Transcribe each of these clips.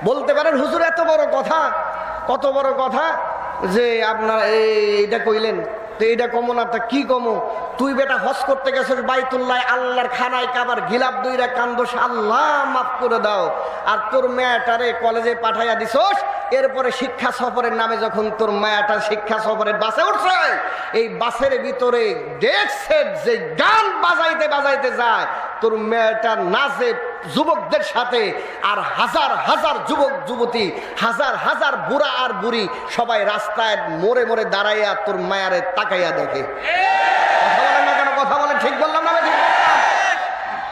বলতে পারেন হুজুর এত বড় কথা, কত বড় কথা যে আপনার এইটা কইলেন, তো এইটা কমো না, তা কি কমো? তুই বেটা হজ করতে গেছিস বাইতুল্লাহ, আল্লাহর খানায় কাবার গিলাপ দুইরা কান্দোস, আল্লাহ মাফ করে দাও, আর তোর মেয়েটারে কলেজে পাঠাইয়া দিছোস। এরপরে শিক্ষা সফরের নামে যখন তোর মায়াটা শিক্ষা সফরের বাসে উঠছে, এই বাসের ভিতরে দেখছে যে গান বাজাইতে বাজাইতে যায়, তোর মেয়েটা নাচে যুবকদের সাথে, আর হাজার হাজার যুবক যুবতী, হাজার হাজার বুড়া আর বুড়ি সবাই রাস্তায় মোড়ে মোড়ে দাঁড়াইয়া তোর মায়ারে তাকাইয়া দেখে। কথা বলেন না কেন? কথা বলেন, ঠিক বললাম না?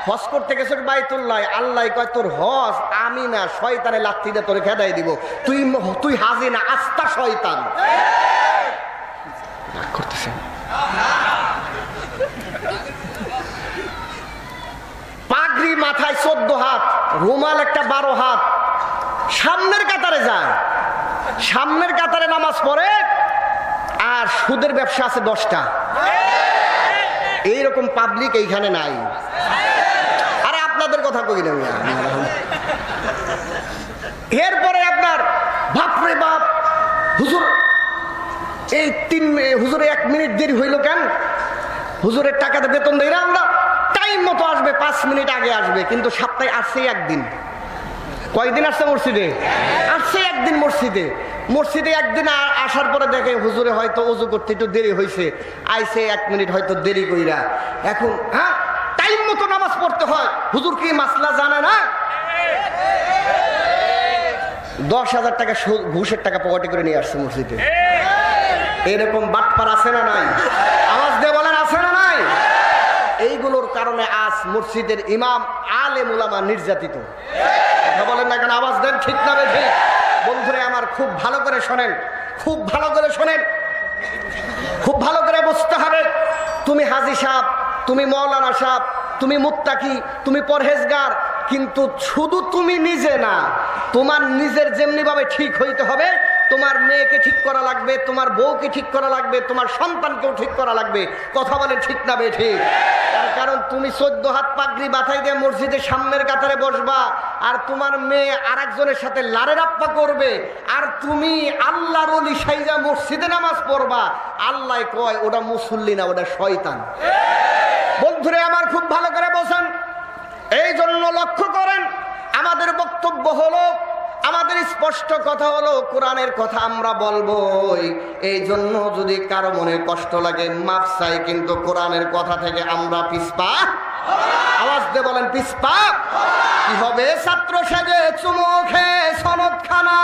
হজ করতে গেছিস বাইতুল্লাহ, আল্লাহ কয় তোর হজ আমি না, শয়তানে লাথি দিয়ে তোরে খেদাই দিব, তুই হাজি না, আস্তা শয়তান। করতেছে পাগড়ি মাথায় 14 হাত, রুমাল একটা 12 হাত, সামনের কাতারে যায়, সামনের কাতারে নামাজ পড়ে, আর সুদের ব্যবসা আছে 10টা। এইরকম পাবলিক এইখানে নাই। আরে আপনাদের কথা কই না। এরপরে আপনার বাপরে বাপ, হুজুর এই হুজুরে 1 মিনিট দেরি হইল কেন? হুজুরের টাকাতে বেতন দেই না আমরা, টাইম মতো আসবে, 5 মিনিট আগে আসবে, কিন্তু সপ্তাহে আসছে একদিন। কয়দিন আসছে মসজিদে? আসছে একদিন মসজিদে। মসজিদে একদিন আসার পরে দেখে হুজুরে হয়তো ওযু করতে একটু দেরি হয়েছে, আইসে 1 মিনিট হয়তো দেরি কইরা। এখন হ্যাঁ টাইম মতো নামাজ পড়তে হয়, হুজুর কি মাসলা জানে না? 10,000 টাকা ঘুষের টাকা পকেটে করে নিয়ে আসছে মসজিদে। এরকম বাটপার আছে না নাই? আওয়াজ দিয়ে বলেন, আছে না নাই? এইগুলোর কারণে আজ মসজিদের ইমাম আলেম উলামা নির্যাতিত। কথা বলেন না কেন? আওয়াজ দেন, ঠিক না বেশি? বন্ধুরে আমার খুব ভালো করে শোনেন, খুব ভালো করে শোনেন, খুব ভালো করে বুঝতে হবে। তুমি হাজী সাহেব, তুমি মৌলানা সাহেব, তুমি মুত্তাকি, তুমি পরহেজগার, কিন্তু শুধু তুমি নিজে না, তোমার নিজের যেমনি ভাবে ঠিক হইতে হবে, তোমার মেয়েকে ঠিক করা লাগবে, তোমার বউকে ঠিক করা লাগবে, তোমার সন্তানকেও ঠিক করা লাগবে। কথা বলে ঠিক না বে ঠিক? তার কারণ তুমি 14 হাত পাগড়ি মাথায় দিয়ে মসজিদের সামনের কাতারে বসবা, আর তোমার মেয়ে আরেকজনের সাথে লারের আপ্পা করবে, আর তুমি আল্লাহর ওলি সাইজা মসজিদে নামাজ পড়বা। আল্লাহ কয় ওটা মুসল্লি না, ওটা শয়তান। বন্ধুরে আমার খুব ভালো করে বোঝেন। এই জন্য লক্ষ্য করেন, আমাদের বক্তব্য হলো, আমাদের স্পষ্ট কথা হলো, কোরআনের কথা আমরা বলবোই। এই জন্য যদি কারো মনে কষ্ট লাগে মাফ চাই, কিন্তু কোরআনের কথা থেকে আমরা পিছপা। আওয়াজ দিয়ে বলেন, পিছপা। কি হবে? ছাত্র সেজে চুমো খেয়ে সনদ খানা,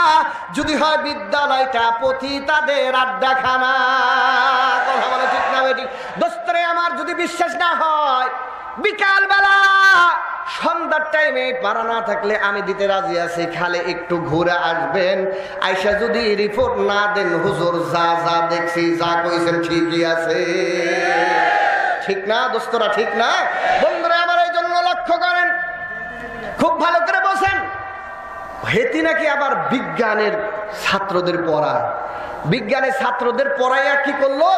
যদি হয় বিদ্যালয়টা পতিতাদের আড্ডাখানা। কথা বলে ঠিক না বেঠিক? দোস্তরে আমার যদি বিশ্বাস না হয়, বিকাল বেলা সন্ধ্যার টাইমে পারা না থাকলে আমি দিতে রাজি আছি, খালে একটু ঘুরে আসবেন। আইসা যদি রিপোর্ট না দেন, হুজুর যা যা দেখছি, যা কইছেন ঠিকই আছে। ঠিক না দোস্তরা? ঠিক না বন্ধুরা আমার? এই জন্য লক্ষ্য করেন, খুব ভালো করে বসেন। হেতি নাকি আবার বিজ্ঞানের ছাত্রদের পড়ায়, বিজ্ঞানের ছাত্রদের পড়াইয়া কি করলো,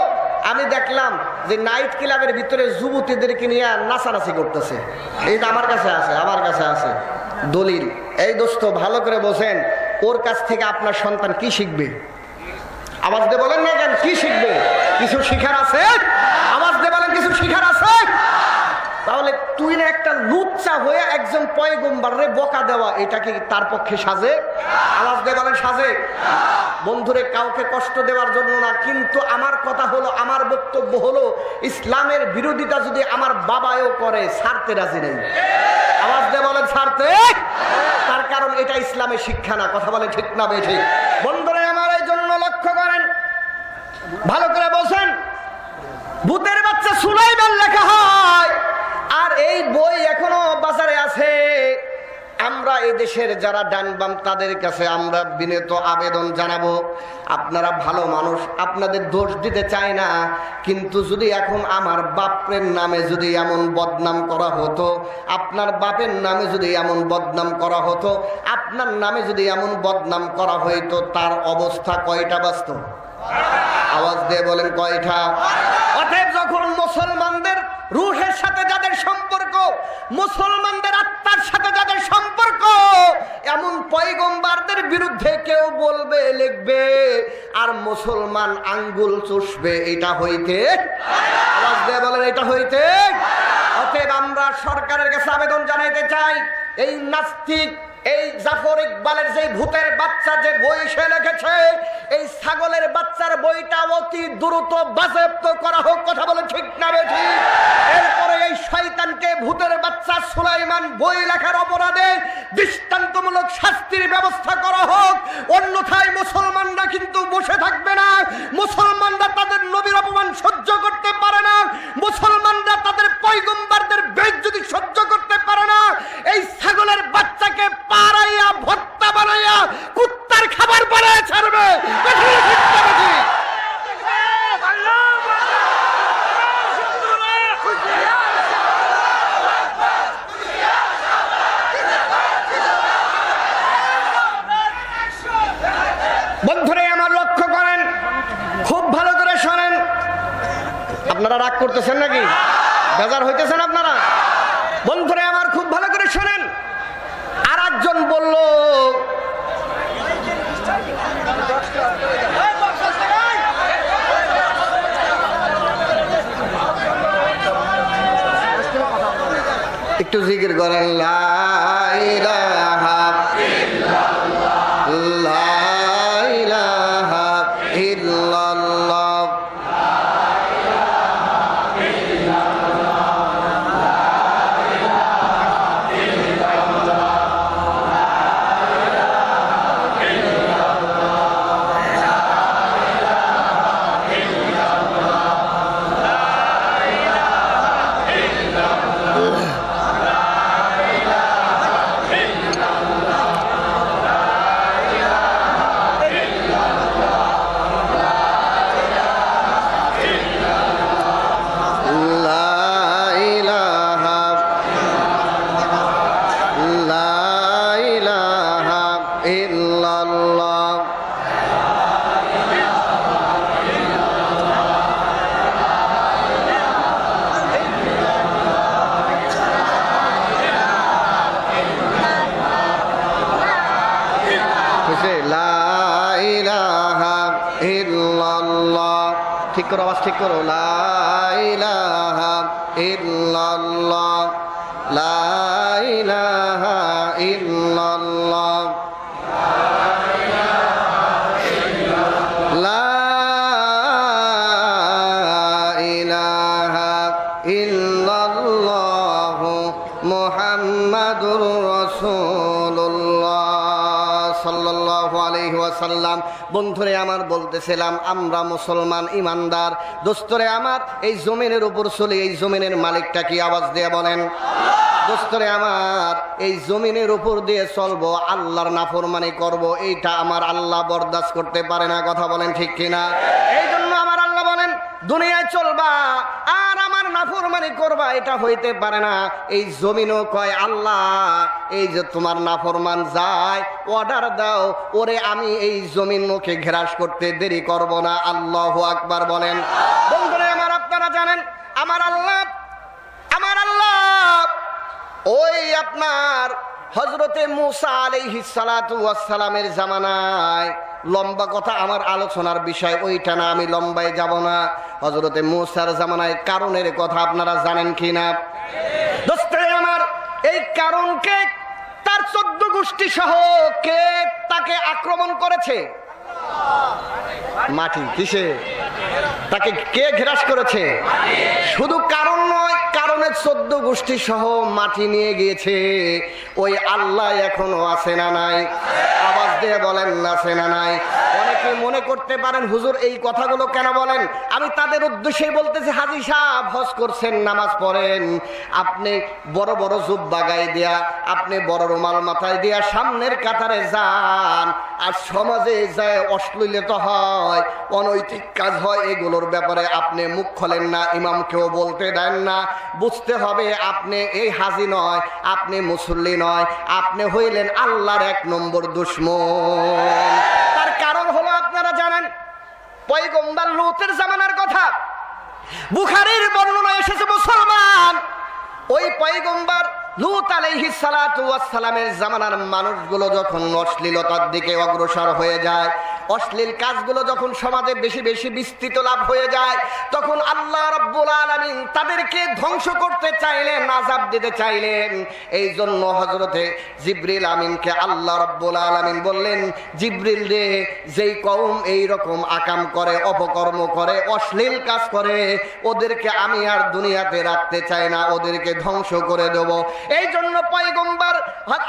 আমি দেখলাম যে নাইট ক্লাবের ভিতরে যুবতীদেরকে নিয়ে নাচানাচি করতেছে। এইটা আমার কাছে আছে, আমার কাছে আছে দলিল। এই দোস্ত ভালো করে বোঝেন, ওর কাছ থেকে আপনার সন্তান কি শিখবে? আওয়াজ দিয়ে বলেন না কেন? কি শিখবে? কিছু শিখার আছে? আওয়াজ দিয়ে বলেন, কিছু শিখার আছে? তাহলে তুই না একটা লুচ্চা হয়ে একজন পয়গম্বরে বকা দেওয়া, এটা কি তার পক্ষে সাজে? আওয়াজ দিয়ে বলেন, সাজে? বন্ধুরে কাউকে কষ্ট দেওয়ার জন্য না, কিন্তু আমার কথা হলো, আমার বক্তব্য হলো, ইসলামের বিরোধিতা যদি আমার বাবাও করে, ছাড়তে রাজি নেই। আওয়াজ দিয়ে বলেন, ছাড়তে। তার কারণ এটা ইসলামের শিক্ষা না। কথা বলে ঠিক না বেঠিক? বন্ধুরে আমার এই জন্য লক্ষ্য করেন, ভালো করে বলছেন, ভূতের বাচ্চা সুলাইমান লেখা হয়, আর এই বই এখনো বাজারে আছে। আমরা এই দেশের যারা ডান বাম তাদের কাছে আমরা বিনীত আবেদন জানাবো, আপনারা ভালো মানুষ, আপনাদের দোষ দিতে চাই না, কিন্তু যদি এখন আমার বাপের নামে যদি এমন বদনাম করা হতো, আপনার বাপের নামে যদি এমন বদনাম করা হতো, আপনার নামে যদি এমন বদনাম করা হইতো, তার অবস্থা কয়টা বাস্তব? আওয়াজ দিয়ে বলেন, কয়টা? অতএব যখন মুসলমানদের রূহের সাথে যাদের সম্পর্ক, মুসলমানদের আত্মার সাথে যাদের সম্পর্ক, থাকো। এমন পয়গম্বরদের বিরুদ্ধে কেউ বলবে লিখবে আর মুসলমান আঙ্গুল চুষবে, এটা হইতে আওয়াজ দিয়ে বলেন এটা হইতে। অতএব আমরা সরকারের কাছে আবেদন জানাইতে চাই, এই নাস্তিক এই জাফর ইকবালের যে ভূতের বাচ্চা যে বই সে লিখেছে, এই ছাগলের বাচ্চার বইটা অতি দ্রুত বাজেয়াপ্ত করা হোক। কথা বলে ঠিক না বেঠিক? এরপরে এই শয়তানকে ভূতের বাচ্চা সুলাইমান বই লেখার অপরাধে দৃষ্টান্তমূলক শাস্তির ব্যবস্থা করা হোক। অন্যথায় মুসলমানরা কিন্তু বসে থাকবে না। মুসলমানরা তাদের নবীর অপমান সহ্য করতে পারে না। মুসলমানরা তাদের পয়গম্বরদের বেইজ্জতি সহ্য করতে পারে না। এই ছাগলের বাচ্চাকে পাড়াইয়া ভর্তা বানাইয়া কুত্তার খাবার বানায় ছাড়বে। বন্ধুরে আমার লক্ষ্য করেন, খুব ভালো করে শোনেন। আপনারা রাগ করতেছেন নাকি? বেজার হইতেছেন আপনারা? বন্ধুরে আমার খুব ভালো করে শোনেন। আর একজন বলল একটু জিকির করেন, লা ইলাহা ইল্লাল্লাহ, লা ইলাহা ইল্লাল্লাহ। ঠিক করো, আওয়াজ ঠিক করো। লা ইলাহা ইল্লাল্লাহ, লা ইলাহা ইল্লাল্লাহ, লা ইলাহা ইল্লাল্লাহ মুহাম্মাদুর রাসূলুল্লাহ সাল্লাল্লাহু আলাইহি ওয়াসাল্লাম। বন্ধুরে আমার বলতেছিলাম, আমরা মুসলমান ইমানদার। দোস্তরে আমার, এই জমিনের উপর চলে, এই জমিনের মালিকটা কি? আওয়াজ দিয়ে বলেন। দোস্তরে আমার, এই জমিনের উপর দিয়ে চলবো, আল্লাহর নাফরমানি করব, এইটা আমার আল্লাহ বরদাস্ত করতে পারে না। কথা বলেন ঠিক কিনা? এই জন্য আমার আল্লাহ বলেন, দুনিয়ায় চলবা আর আমার নাফরমানি করবা, এটা হইতে পারে না। এই জমিনও কয় আল্লাহ, এই যে তোমার নাফরমান যায়, অর্ডার দাও, ওরে আমি এই জমিন মুখে ঘেরাস করতে দেরি করব না। আল্লাহু আকবার বলেন। বন্ধুরা আমার, আপনারা জানেন আমার আল্লাহ ওই আপনার হযরতে মূসা আলাইহিস সালাতু ওয়াস সালামের জামানায়, লম্বা কথা আমার আলোচনার বিষয় ওইটা না, আমি লম্বায় যাব না। হযরতে মূসার জামানায় কারণের কথা আপনারা জানেন কিনা? দোস্তরে আমার, এই কারণকে তার 14 গোষ্ঠী সহ কে তাকে আক্রমণ করেছে? মাটি। কিসে? তাকে কে ঘেরাস করেছে? শুধু কারণ নয়, কারণের 14 গোষ্ঠী সহ মাটি নিয়ে গিয়েছে। ওই আল্লাহ এখনো আছে না নাই? আওয়াজ দিয়ে বলেন, আছে না নাই? অনেকে মনে করতে পারেন, হুজুর এই কথাগুলো কেন বলেন? আমি তাদের উদ্দেশ্যে বলতেছি, হাজী সাহেব হজ করছেন, নামাজ পড়েন, আপনি বড় বড় জুব্বা গায়ে দিয়া, আপনি বড় রুমাল মাথায় দিয়া সামনের কাতারে যান, আর সমাজে যায় অশ্লীলতা হয়, অনৈতিক কাজ হয়, এগুলোর ব্যাপারে আপনি মুখ খোলেন না, ইমামকেও বলতে দেন না। বুঝতে হবে আপনি এই হাজী নয়, আপনি মুসল্লি নয়, আপনি হইলেন আল্লাহর 1 নম্বর দুশমন। তার কারণ হলো, আপনারা জানেন পয়গম্বর লূতের জামানার কথা, বুখারীর বর্ণনা এসেছে, মুসলমান ওই পয়গম্বর লূত আলাইহিস সালাতু ওয়াস সালামের জামানার মানুষগুলো যখন অশ্লীলতার দিকে অগ্রসর হয়ে যায়, অশ্লীল কাজগুলো যখন সমাজে বেশি বেশি বিস্তৃত লাভ হয়ে যায়, তখন আল্লাহ রাব্বুল আলামিন তাদেরকে ধ্বংস করতে চাইলেন, আযাব দিতে চাইলেন। এই জন্য হযরতে জিবরিল আমিনকে আল্লাহ রাব্বুল আলামিন বললেন, জিবরিল রে, যেই কওম এই রকম আকাম করে, অপকর্ম করে, অশ্লীল কাজ করে, ওদেরকে আমি আর দুনিয়াতে রাখতে চাই না, ওদেরকে ধ্বংস করে দেব। এই জন্য পয়গম্বর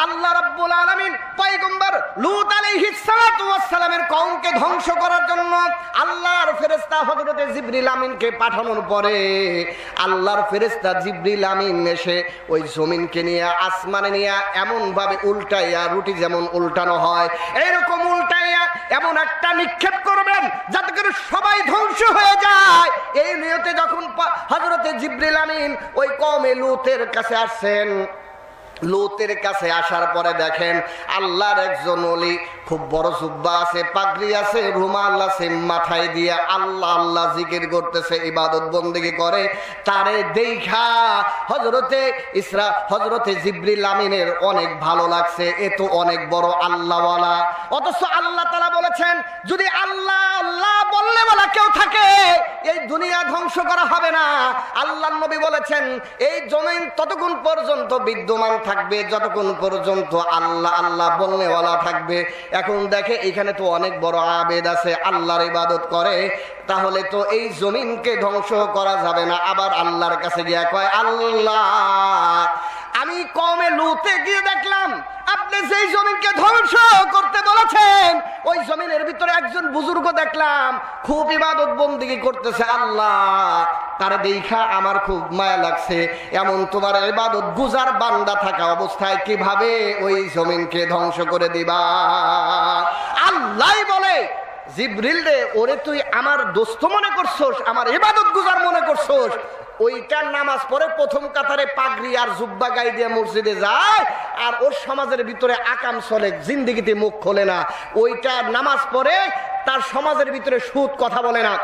আল্লাহ রাব্বুল আলামিন পয়গম্বর লূত আলাইহিস সালাতু ওয়াস সালামের কওমকে ধ্বংস করার জন্য আল্লাহর ফেরেশতা হযরতে জিবরিল আমিনকে পাঠানোর পরে আল্লাহর ফেরেশতা জিবরিল আমিন এসে ওই জমিনকে নিয়ে, আসমানে নিয়ে এমন ভাবে উল্টাইয়া, রুটি যেমন উল্টানো হয় এইরকম উল্টাইয়া এমন একটা নিক্ষেপ করবেন যাতে করে সবাই ধ্বংস হয়ে যায়। এই নিয়তে যখন হযরতে জিবরিল আমিন ওই কওমে লূতের কাছে আসছেন, লূতের কাছে আসার পরে দেখেন আল্লাহর একজন ওলি, খুব বড় জুব্বা আছে, পাগড়ি আছে, রুমাল আছে, মাথায় দিয়ে আল্লাহ আল্লাহ জিকির করতেছে, ইবাদত বন্দেগী করে। তারে দেখা হযরতে জিবরিল আমিনের অনেক ভালো লাগছে, এ তো অনেক বড় আল্লাহওয়ালা। অথচ আল্লাহ তাআলা বলেছেন, যদি আল্লাহ আল্লাহ বললে বলা কেউ থাকে, এই দুনিয়া ধ্বংস করা হবে না। আল্লাহর নবী বলেছেন, এই জমিন ততক্ষণ পর্যন্ত বিদ্যমান থাকবে যতক্ষণ পর্যন্ত আল্লাহ আল্লাহ বলনেওয়ালা থাকবে। এখন দেখে এখানে তো অনেক বড় আবেদ আছে, আল্লাহর ইবাদত করে, তাহলে তো এই জমিনকে ধ্বংস করা যাবে না। আবার আল্লাহর কাছে গিয়া কয়, আল্লাহ আমি কওমে লূতে গিয়ে দেখলাম আপনি যেই জমিনকে ধ্বংস করতে বলেছেন, ওই জমিনের ভিতরে একজন বুজুর্গ দেখলাম খুব ইবাদত বন্দেগী করতেছে, আল্লাহ তারে দেখা আমার খুব মায়া লাগছে। এমন তোমার ইবাদত গুজার বান্দা থাকা অবস্থায় কিভাবে ওই জমিনকে ধ্বংস করে দিবা? আল্লাহ বলে, জিবরিল রে, ওরে তুই আমার দোস্ত মনে করছস, আমার ইবাদত গুজার মনে করছস? ওইটার নামাজ পড়ে প্রথম কাতারে পাগড়ি আর জুব্বা গায়ে দিয়ে মসজিদে যায়, আর ওর সমাজের ভিতরে আকাম চলে, জিন্দেগিতে মুখ খোলে না। ওইটা নামাজ পড়ে তার সমাজের ভিতরে সুদ কথা বলে না,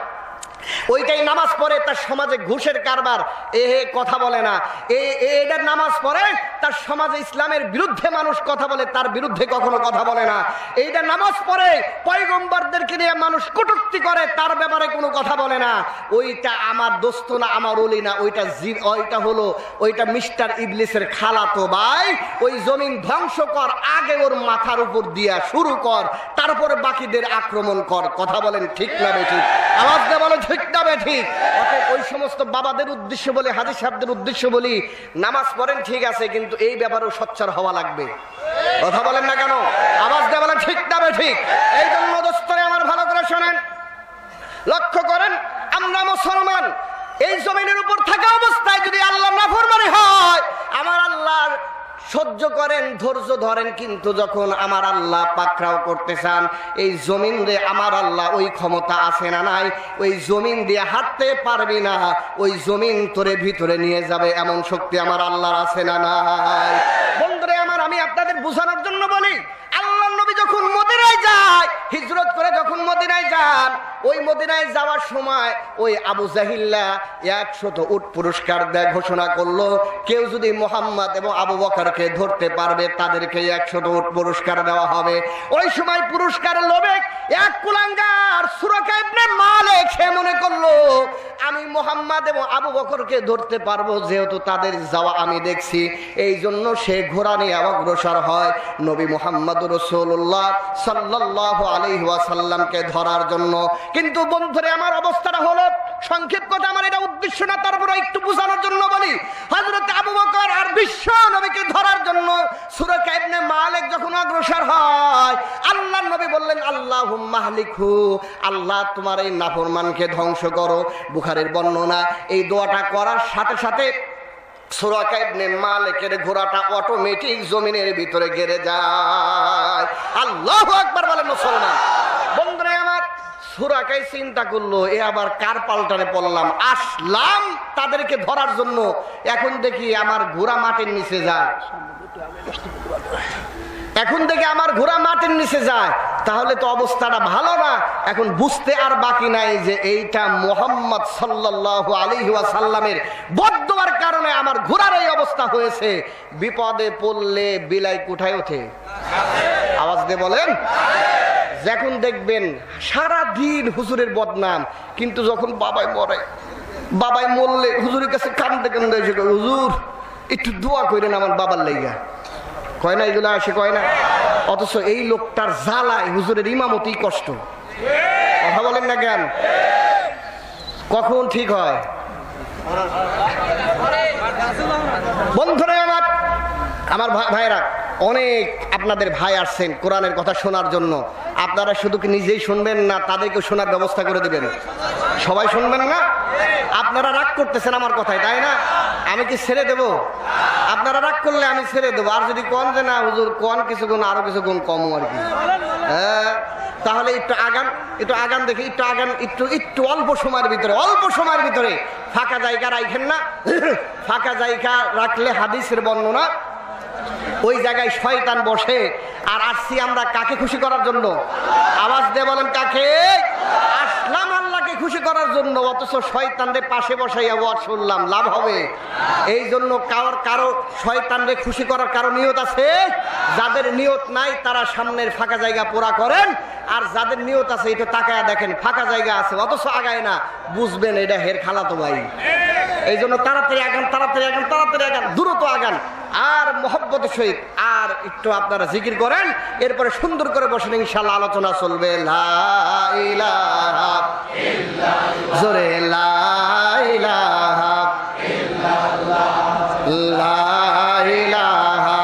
ওইটাই নামাজ পড়ে তার সমাজে ঘুষের কারবার কথা বলে না। এটার নামাজ পড়ে তার সমাজে ইসলামের বিরুদ্ধে মানুষ কথা বলে, তার বিরুদ্ধে কখনো কথা বলে না। এইটা নামাজ পড়ে পয়গম্বরদেরকে নিয়ে মানুষ কটূক্তি করে, তার ব্যাপারে কোনো কথা বলে না। ওইটা আমার দোস্ত না, আমার ওলি না, ওইটা মিস্টার ইবলিসের খালাতো ভাই। ওই জমিন ধ্বংস কর, আগে ওর মাথার উপর দিয়া শুরু কর, তারপরে বাকিদের আক্রমণ কর। কথা বলেন ঠিক না বেঠিক? আওয়াজ দিয়ে বলেন ঠিক না বেঠিক? অতএব ওই সমস্ত বাবাদের উদ্দেশ্য বলি, হাজী সাহেবদের উদ্দেশ্য বলি, নামাজ পড়েন ঠিক আছে, কিন্তু এই ব্যাপারেও সোচ্চার হওয়া লাগবে। কথা বলেন না কেন? আওয়াজ দিয়ে বলেন ঠিক না বেঠিক? এই জন্য দোস্তরে আমার ভালো করে শোনেন, লক্ষ্য করেন, আমরা মুসলমান, এই জমিনের উপর থাকা অবস্থায় যদি আল্লাহর নাফরমানি হয়, আমার আল্লাহর সহ্য করেন, ধৈর্য ধরেন, কিন্তু যখন আমার আল্লাহ পাকড়াও করতে চান, এই জমিন দিয়ে আমার আল্লাহ ওই ক্ষমতা আছে না নাই? ওই জমিন দিয়ে হাঁটতে পারবি না, ওই জমিন তোরে ভিতরে নিয়ে যাবে, এমন শক্তি আমার আল্লাহর আছে না নাই? বন্ধুরে আমার, আমি আপনাদের বোঝানোর জন্য বলি, আল্লাহর নবী যখন মদিনায় যায়, হিজরত করে যখন মদিনায় যান, ওই মদিনায় যাওয়ার সময় ওই আবু জাহিল্লা 100 উট পুরস্কার দেয়, ঘোষণা করলো, কেউ যদি মুহাম্মদ এবং আবু বকরকে ধরতে পারবে তাদেরকে 100 উট পুরস্কার দেওয়া হবে। ওই সময় পুরস্কারের লোভে এক কুলাঙ্গার সুরাকা ইবনে মালিক সে মনে করলো, আমি মুহাম্মদ এবং আবু বকরকে ধরতে পারবো, যেহেতু তাদের যাওয়া আমি দেখছি। এই জন্য সে ঘোড়া নিয়ে অগ্রসর হয় নবী মুহাম্মদ রাসূলুল্লাহ সাল্লাল্লাহু আলাইহি ওয়াসাল্লামকে ধরার জন্য। কিন্তু বন্ধুরে আমার অবস্থাটা হলো, সংক্ষেপ কথা, আমার এটা উদ্দেশ্য না, তারপরে একটু বোঝানোর জন্য বলি, হযরত আবু বকর আর বিশ্ব নবীকে ধরার জন্য সুরাকা ইবনে মালিক যখন অগ্রসর হয়, আল্লাহর নবী বললেন, আল্লাহুম্মা হলিকহু, আল্লাহ তোমার এই নাফরমানকে ধ্বংস করো। বুখারীর বর্ণনা, এই দোয়াটা করার সাথে সাথে সুরাকা ইবনে মালিকের ঘোড়াটা অটোমেটিক জমিনের ভিতরে গেড়ে যায়। আল্লাহু আকবার বলেন মুসলমান। বন্ধুরা আমার, সুরাকাই চিন্তা করলো, এ আবার কার পাল্টারে পড়লাম? আসলাম তাদেরকে ধরার জন্য, এখন দেখি আমার ঘোড়া মাটির নিচে যায়। এখন থেকে আমার ঘোড়া মাটির নিচে যায়, তাহলে তো অবস্থাটা ভালো না। এখন বুঝতে আর বাকি নাই যে এইটা মুহাম্মদ সাল্লাল্লাহু আলাইহি ওয়াসাল্লামের বদদুয়ার কারণে আমার ঘোড়ার এই অবস্থা হয়েছে। বিপদে পড়লে বিলাই কোথায় ওঠে? আওয়াজ দিয়ে বলেন। যখন দেখবেন সারা দিন হুজুরের বদনাম, কিন্তু যখন বাবাই মরে, বাবাই মরলে হুজুরের কাছে কান্দে কান্দে এসে কয়, হুজুর একটু দোয়া করেন আমার বাবার লাইগা। কয় না এগুলো আসে? কয় না। অথচ এই লোকটার জ্বালায় হুজুরের ইমামতি কষ্ট। কথা বলেন না কেন? কখন ঠিক হয়? বন্ধুরা আমার ভাইরা, অনেক আপনাদের ভাই আসছেন কোরআনের কথা শোনার জন্য। আপনারা শুধু কি নিজেই শুনবেন না, তাদেরকে শোনার ব্যবস্থা করে দিবেন? সবাই শুনবেন না? আপনারা রাগ করতেছেন আমার কথায়, তাই না? আমি কি ছেড়ে দেব? আপনারা রাগ করলে আমি ছেড়ে দেবো। আর যদি কন যে না হুজুর কন কিছু গুণ, আরো কিছু গুণ কম আর কি, হ্যাঁ, তাহলে একটু আগান দেখি, একটু অল্প সময়ের ভিতরে ফাঁকা জায়গা রাখেন না। ফাঁকা জায়গা রাখলে হাদিসের বর্ণনা ওই জায়গায় শয়তান বসে। আর আসছি আমরা কাকে খুশি করার জন্য? আওয়াজ দিয়ে বলেন, কাকে? আসলাম আল্লাহকে খুশি করার জন্য। অথচ শয়তানরে পাশে বসাইয়া ওয়াজ শুনলাম, লাভ হবে? এই জন্য কারো শয়তানরে খুশি করার কারো নিয়ত আছে? যাদের নিয়ত নাই তারা সামনের ফাঁকা জায়গা পুরা করেন, আর যাদের নিয়ত আছে এটা তাকায়া দেখেন ফাঁকা জায়গা আছে অথচ আগায় না, বুঝবেন এটা হের খালাতো ভাই। এই জন্য তাড়াতাড়ি আগান, দ্রুত আগান, আর মহব্বতের সহিত আর একটু আপনারা জিকির করেন। এরপরে সুন্দর করে বসেন, ইনশাআল্লাহ আলোচনা চলবে। লা ইলাহা ইল্লাল্লাহ, জোরে লা ইলাহা ইল্লাল্লাহ, লা ইলাহা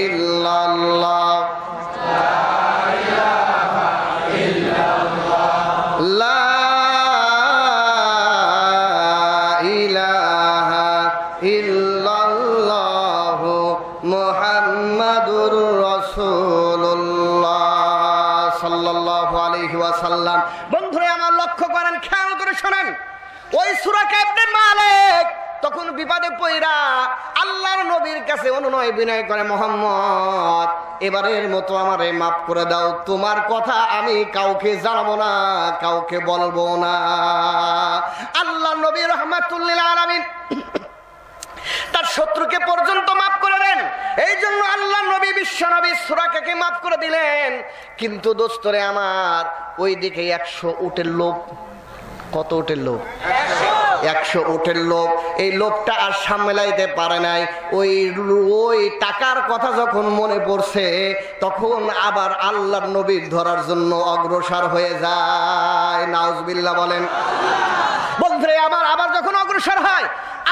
ইল্লাল্লাহ, লা ইলাহা ইল্লাল্লাহ, মুহাম্মাদুর রাসূলুল্লাহ সাল্লাল্লাহু আলাইহি ওয়াসাল্লাম। বন্ধুরা আমার লক্ষ্য করেন, খেয়াল করে শোনেন। ওই সূরা ইবনে মালিক তখন বিপদে পড়া আল্লাহর নবীর কাছে অনুনয় বিনয় করে, মুহাম্মদ এবারের মতো আমারে মাফ করে দাও, তোমার কথা আমি কাউকে জানাবো না, কাউকে বলবো না। আল্লাহর নবী রাহমাতুল লিল আলামিন তার শত্রুকে পর্যন্ত মাফ করে দেন। এই জন্য আল্লাহ নবী বিশ্ব নবী সূরাকে মাফ করে দিলেন। কিন্তু দোস্তরে আমার, ওই দিকে 100 উটের লোভ। কত উটের লোভ? 100 উটের লোভ। এই লোভটা আর সামলাইতে পারে নাই। ওই টাকার কথা যখন মনে পড়ছে, তখন আবার আল্লাহর নবীর ধরার জন্য অগ্রসর হয়ে যায়। নাউজুবিল্লাহ বলেন। বন্ধুরে আমার, আবার যখন অগ্রসর হয়,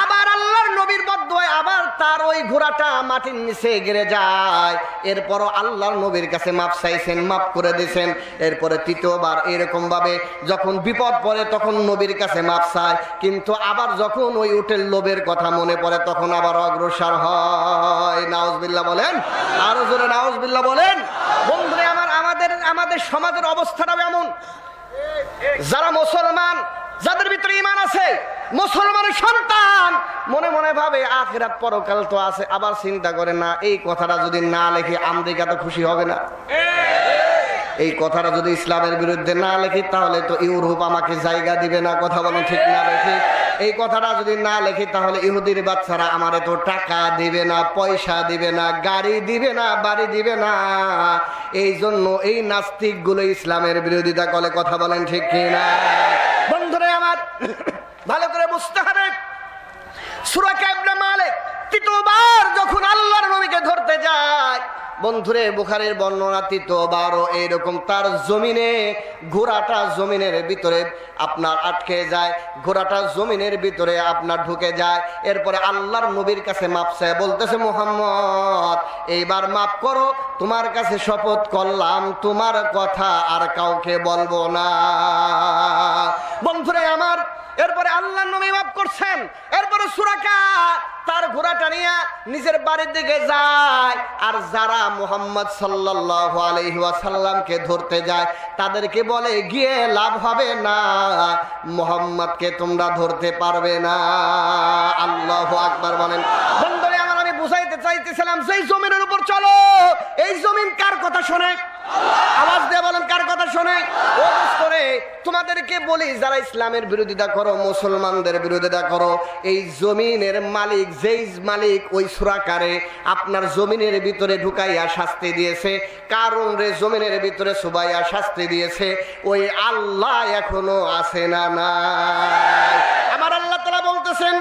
আবার আল্লাহর নবীর বদদুয়ায় আবার তার ওই ঘোড়াটা মাটির নিচে গিরে যায়। এরপরও আল্লাহর নবীর কাছে মাপ চাইছেন, মাপ করে দিয়েছেন। এরপরে তৃতীয়বার এরকম ভাবে যখন বিপদ পড়ে তখন নবীর কাছে মাপ চায়, কিন্তু আবার যখন ওই উটের লোভের কথা মনে পড়ে তখন আবার অগ্রসর হয়। নাউজুবিল্লাহ বলেন, আরো জোরে নাউজুবিল্লাহ বলেন। বন্ধুরে আমার, আমাদের সমাজের অবস্থাটা এমন, যারা মুসলমান, যাদের ভিতরে ঈমান আছে, মুসলমানের সন্তান, মনে মনে ভাবে আখিরাত পরকাল তো আছে, আবার চিন্তা করে না এই কথাটা যদি না লেখে আমেরিকা তো খুশি হবে না, এই কথাটা যদি ইসলামের বিরুদ্ধে না লেখি তাহলে তো ইউরোপ আমাকে জায়গা দিবে না। কথা বলেন ঠিক না বেশি? এই কথাটা যদি না লেখি তাহলে ইহুদির বাচ্চারা আমারে তো টাকা দিবে না, পয়সা দিবে না, গাড়ি দিবে না, বাড়ি দিবে না। এই জন্য এই নাস্তিক গুলো ইসলামের বিরোধিতা করে। কথা বলেন ঠিক কিনা? বন্ধুরা আমার, ভালো করে বুঝতে হবে, সূরা ইবনে মালিক তৃতীয়বার যখন আল্লাহর নবীকে ধরতে যায়, বন্ধুরে বুখারীর বর্ণনা তৃতীয়বারও এইরকম তার জমিনে ঘোড়াটা জমিনের ভিতরে আপনার আটকে যায়, ঘোড়াটা জমিনের ভিতরে আপনার ঢুকে যায়। এরপরে আল্লাহর নবীর কাছে মাপ চায়, বলতেছে মুহাম্মদ এইবার মাফ করো, তোমার কাছে শপথ করলাম তোমার কথা আর কাউকে বলবো না। বন্ধুরে আমার, এরপরে আল্লাহর নবী মাফ করছেন। এরপরে সূরা তার ঘোড়াটা নিয়ে নিজের বাড়ির দিকে যায়। আর যারা মুহাম্মদ সাল্লাল্লাহু আলাইহি ওয়াসাল্লামকে ধরতে যায় তাদেরকে বলে গিয়ে লাভ হবে না, মুহাম্মদকে তোমরা ধরতে পারবে না। আল্লাহু আকবার বলেন। বন্ধুরে আমার, আমি বুঝাইতে চাইতেছিলাম যেই জমিনের উপর চলো, এই জমিন কার কথা শোনে? আওয়াজ দিয়ে বলেন, কার কথা শোনে? ও দোস্তরে, তোমাদেরকে বলি যারা ইসলামের বিরোধিতা করো, মুসলমানদের বিরোধিতা করো, এই জমিনের মালিক, যেই মালিক ওই সূরাকারে আপনার জমিনের ভিতরে ঢুকাইয়া শাস্তি দিয়েছে, কারণ রে জমিনের ভিতরে সুবাইয়া শাস্তি দিয়েছে, ওই আল্লাহ এখনো আছে না নাই? আমার আল্লাহ তাআলা বলতেছেন,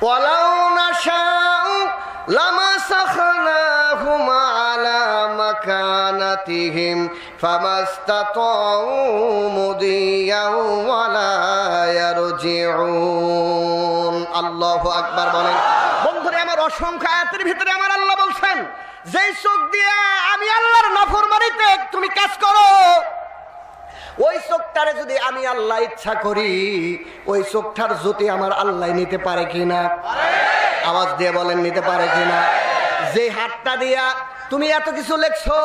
ওয়ালাউ নাশাউ লামাসাখনাহুম আলা মাকানাতিহিম ফামাস্তাতাউ মুদিয়াও ওয়ালা ইয়ারজিউন। আল্লাহু আকবার বলেন। বন্ধুরে আমার, অসংখ্য আয়াতের ভিতরে আমার আল্লাহ বলছেন, যেই চোখ দিয়ে আমি আল্লাহর নাফরমানিতে তুমি কাজ করো, ওই চোখটারে যদি আমি আল্লাহ ইচ্ছা করি, ওই চোখটার জ্যোতি আমার আল্লাহ নিতে পারে কিনা? আওয়াজ দিয়ে বলেন, নিতে পারে কিনা? যে হাতটা দিয়া তুমি এত কিছু লেখছো,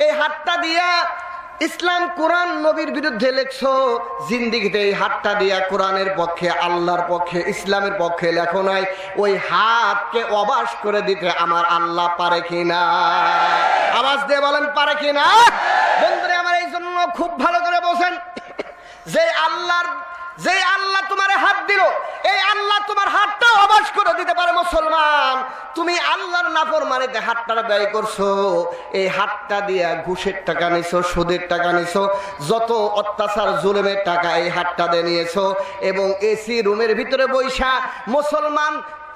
এই হাতটা দিয়া ইসলাম কোরআন নবীর বিরুদ্ধে লেখছো, জিন্দিগিতে এই হাতটা দিয়া কোরআনের পক্ষে, আল্লাহর পক্ষে, ইসলামের পক্ষে লেখো নাই, ওই হাতকে অবাস করে দিতে আমার আল্লাহ পারে কিনা? আওয়াজ দিয়ে বলেন, পারে কিনা? বন্ধুরা আমার, এই জন্য খুব ভালো করে বোঝেন, যে আল্লাহ তোমার হাত দিল, এই আল্লাহ তোমার হাতটা অবাস করে দিতে পারে। মুসলমান, তুমি আল্লাহর নাফরমানিতে হাতটা ব্যয় করছো, এই হাতটা দিয়া ঘুষের টাকা নিছো, সুদের টাকা নিছো, যত অত্যাচার জুলুমের টাকা এই হাতটা দিয়ে নিয়েছো, এবং এসি রুমের ভিতরে বৈশা মুসলমান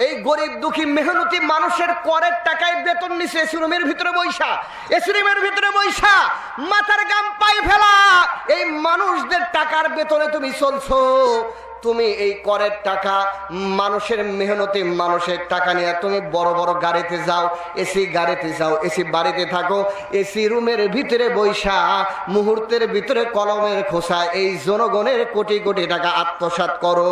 এই গরিব দুঃখী মেহনতি মানুষের করের টাকায় বেতন নিছে, এসি রুমের ভিতরে বৈশা, এসি রুমের ভিতরে বৈশা মাথার গাম পাই ফেলা এই মানুষদের টাকার বেতনে তুমি চলছো। তুমি এই করের টাকা, মানুষের মেহনতি মানুষের টাকা নিয়ে তুমি বড় বড় গাড়িতে যাও, এসি গাড়িতে যাও, এসি বাড়িতে থাকো, এসি রুমের ভিতরে বৈশা মুহূর্তের ভিতরে কলমের খোসা এই জনগণের কোটি কোটি টাকা আত্মসাৎ করো।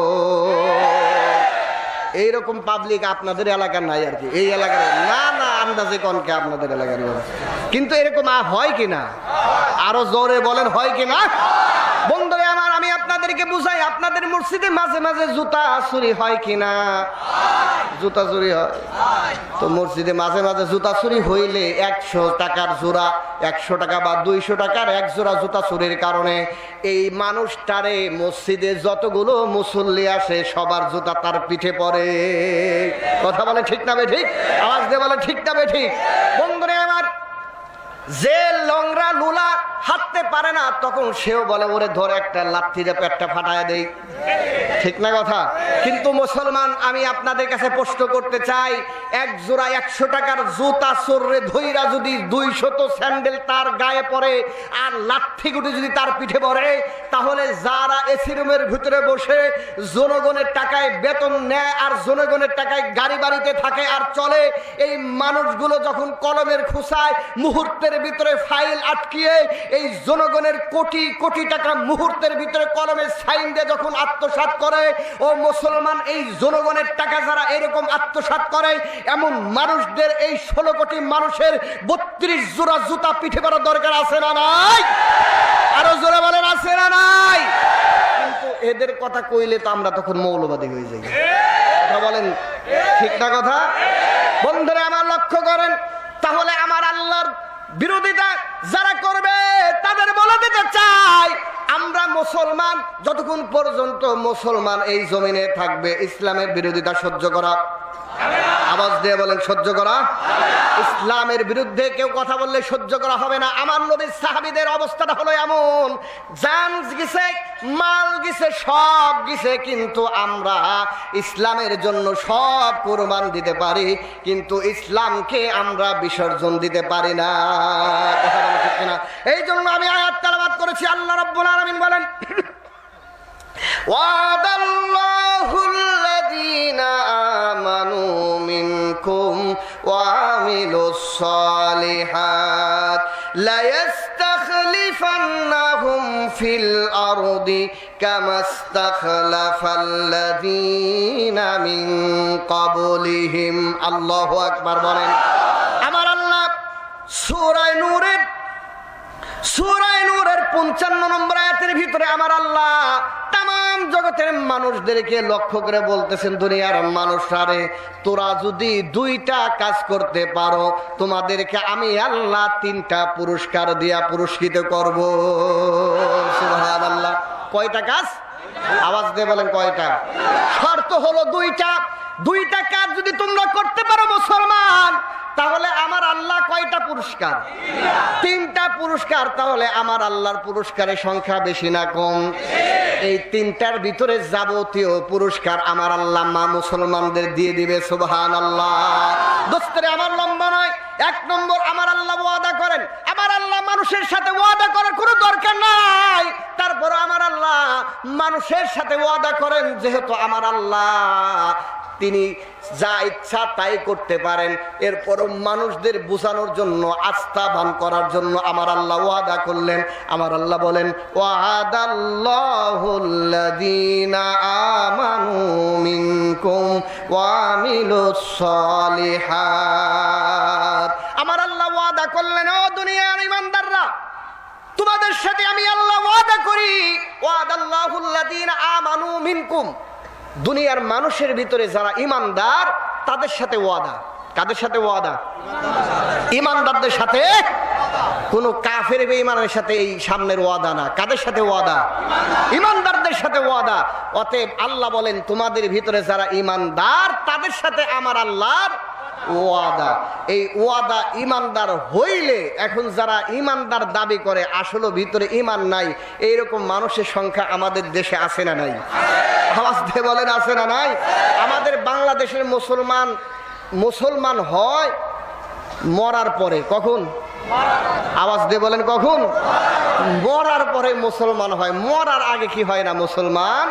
এইরকম পাবলিক আপনাদের এলাকার নাই আর কি, এই এলাকার না, না আন্দাজে কনকে আপনাদের এলাকার, কিন্তু এরকম হয় কিনা? আরো জোরে বলেন, হয় কিনা? বন্ধুরা আমার, আমি আপনাদেরকে বুঝাই, আপনাদের মসজিদে মাঝে মাঝে জুতা চুরি হয় কিনা? জুতা চুরি হয় তো মসজিদে মাঝে মাঝে জুতা চুরি হইলে 100 টাকার জোড়া, 100 টাকা বা 200 টাকার এক জোড়া জুতা চুরির কারণে এই মানুষটারে মসজিদে যতগুলো মুসল্লি আসে সবার জুতা তার পিঠে পড়ে। কথা বলে ঠিক না বে ঠিক? আওয়াজ দিয়ে বলে ঠিক না বে ঠিক? বন্ধুরা আমার, যে লংরা লুলা হাঁটতে পারে না, তখন সেও বলে ওরে ধরে একটা লাথি দিয়ে পেটটা ফাটায় দেই। ঠিক না কথা? কিন্তু মুসলমান, আমি আপনাদের কাছে প্রশ্ন করতে চাই, এক জোড়া 100 টাকার জুতা চোররে ধইরা যদি 200 স্যান্ডেল তার গায়ে পড়ে আর লাঠি গুটি যদি তার পিঠে পড়ে, তাহলে যারা এসি রুমের ভিতরে বসে জনগণের টাকায় বেতন নেয় আর জনগণের টাকায় গাড়ি বাড়িতে থাকে আর চলে, এই মানুষগুলো যখন কলমের খোসায় মুহূর্তের ভিতরে ফাইল আটকিয়ে এই জনগণের কোটি কোটি টাকা মুহূর্তের ভিতরে কলমের সাইন দিয়ে যখন আত্মসাৎ করে, ও মুসলমান, এই জনগণের টাকা যারা এরকম আত্মসাৎ করে, এমন মানুষদের এই 16 কোটি মানুষের 32 জোড়া জুতা পিঠে পড়ার দরকার আছে না নাই? আরো জোরে বলেন, আছে না নাই? কিন্তু এদের কথা কইলে তো আমরা তখন মৌলবাদী হয়ে যাই। কথা বলেন ঠিক না কথা? বন্ধুরা আমার, লক্ষ্য করেন, তাহলে আমার আল্লাহর বিরোধিতা যারা করবে তাদের বলে দিতে চাই, আমরা মুসলমান যতক্ষণ পর্যন্ত মুসলমান এই জমিনে থাকবে, ইসলামের বিরোধিতা সহ্য করা। আওয়াজ দিয়ে বলেন, সহ্য করা। ইসলামের বিরুদ্ধে কেউ কথা বললে সহ্য করা হবে না। আমার নবীর সাহাবীদের অবস্থাটা হলো এমন, জান গেছে, মাল গেছে, সব গেছে, কিন্তু আমরা ইসলামের জন্য সব কুরবান দিতে পারি, কিন্তু ইসলামকে আমরা বিসর্জন দিতে পারি না। কথা বলেন ঠিক কিনা? এই জন্য আমি আয়াত তেলাওয়াত করেছি। আল্লাহ রাব্বুল আলামিন বলেন, ওয়াদাল্লাহুল্লাযীনা আমানু মিনকুম ওয়া আমিলুস সালিহাত লা ইস্তাখলিফান্নাহুম ফিল আরদি কামাস্তাখলাফাল্লাযীনা মিন ক্বাবলিহিম। আল্লাহু আকবার বলেন। আমার আল্লাহ সূরা নূরের 55 নম্বর আয়াতের ভিতরে আমার আল্লাহ তাম জগতের মানুষদেরকে লক্ষ্য করে বলতেছেন, দুনিয়ার মানুষরা, তোরা যদি 2টা কাজ করতে পারো তোমাদেরকে আমি আল্লাহ 3টা পুরস্কার দিয়া পুরস্কৃত করব। সুবহানাল্লাহ। কয়টা কাজ? আওয়াজ দিয়ে বলেন কয়টা? শর্ত হলো 2টা কাজ যদি তোমরা করতে পারো মুসলমান, তাহলে আমার আল্লাহ কয়টা পুরস্কার? 3টা পুরস্কার। তাহলে আমার আল্লাহর পুরস্কারের সংখ্যা বেশি না কম? এই 3টার ভিতরে যাবতীয় পুরস্কার আমার আল্লাহ মুসলমানদের দিয়ে দিবে। সুবহানাল্লাহ। দোস্তরে আমার লম্বা নয়, 1 নম্বর আমার আল্লাহ ওয়াদা করেন। আমার আল্লাহ মানুষের সাথে ওয়াদা করার কোনো দরকার নাই, তারপর আমার আল্লাহ মানুষের সাথে ওয়াদা করেন, যেহেতু আমার আল্লাহ তিনি যা ইচ্ছা তাই করতে পারেন। এরপরও মানুষদের বোঝানোর জন্য, আস্থাবান করার জন্য আমার আল্লাহ ওয়াদা করলেন। আমার আল্লাহ বলেন, ওয়াদাল্লাহুল্লাযীনা আমানু মিনকুম ওয়া আমিলুস সালিহাত। আমার আল্লাহ ওয়াদা করলেন, ও দুনিয়ার ঈমানদাররা, তোমাদের সাথে আমি আল্লাহ ওয়াদা করি। ওয়াদাল্লাহুল্লাযীনা আমানু মিনকুম, দুনিয়ার মানুষের ভিতরে যারা ইমানদার তাদের সাথে ওয়াদা। কাদের সাথে ওয়াদা? ইমানদারদের সাথে। কোন কাফের বেঈমানের সাথে এই সামনের ওয়াদা না। কাদের সাথে ওয়াদা? ইমানদারদের সাথে ওয়াদা। অতএব আল্লাহ বলেন, তোমাদের ভিতরে যারা ইমানদার তাদের সাথে আমার আল্লাহর ওয়াদা। এই ওয়াদা ইমানদার হইলে, এখন যারা ইমানদার দাবি করে আসলে ভিতরে ইমান নাই, এইরকম মানুষের সংখ্যা আমাদের দেশে আছে না নাই? আওয়াজ দিয়ে বলেন, আছে না নাই? আমাদের বাংলাদেশের মুসলমান হয় মরার পরে। কখন? আওয়াজ দিয়ে বলেন, কখন? মরার পরে মুসলমান হয়, মরার আগে কি হয় না? মুসলমান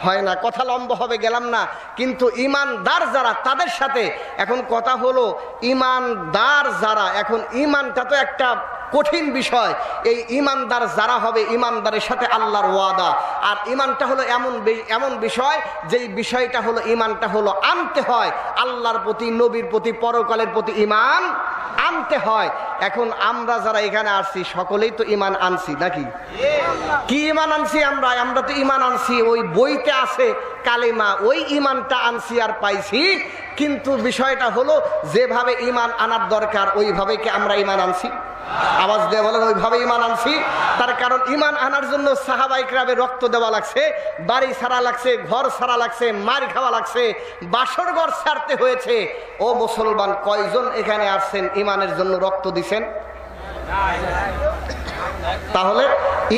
হয় না। কথা লম্বা হবে, গেলাম না। কিন্তু ইমানদার যারা তাদের সাথে, এখন কথা হলো ইমানদার যারা, এখন ইমানটা তো একটা কঠিন বিষয়। এই ইমানদার যারা হবে, ইমানদারের সাথে আল্লাহর ওয়াদা। আর ইমানটা হলো এমন বিষয়, যেই বিষয়টা হলো ইমানটা হলো আনতে হয় আল্লাহর প্রতি, নবীর প্রতি, পরকালের প্রতি ইমান আনতে হয়। এখন আমরা যারা এখানে আসছি সকলেই তো ইমান আনছি নাকি? কি ইমান আনছি আমরা? আমরা তো ইমান আনছি, ওই বইতে আছে কালেমা, ওই ইমানটা আনছি আর পাইছি। কিন্তু বিষয়টা হলো যেভাবে ইমান আনার দরকার ওইভাবে কি আমরা ইমান আনছি? আওয়াজ দিয়ে বলেন, ওইভাবে ইমান আনছি। তার কারণ ইমান আনার জন্য সাহাবায়ে কেরামের রক্ত দেওয়া লাগছে, বাড়ি ছাড়া লাগছে, ঘর ছাড়া লাগছে, মার খাওয়া লাগছে, বাসর ঘর ছাড়তে হয়েছে। ও মুসলমান, কয়জন এখানে আসছেন ইমানের জন্য রক্ত দিছেন? তাহলে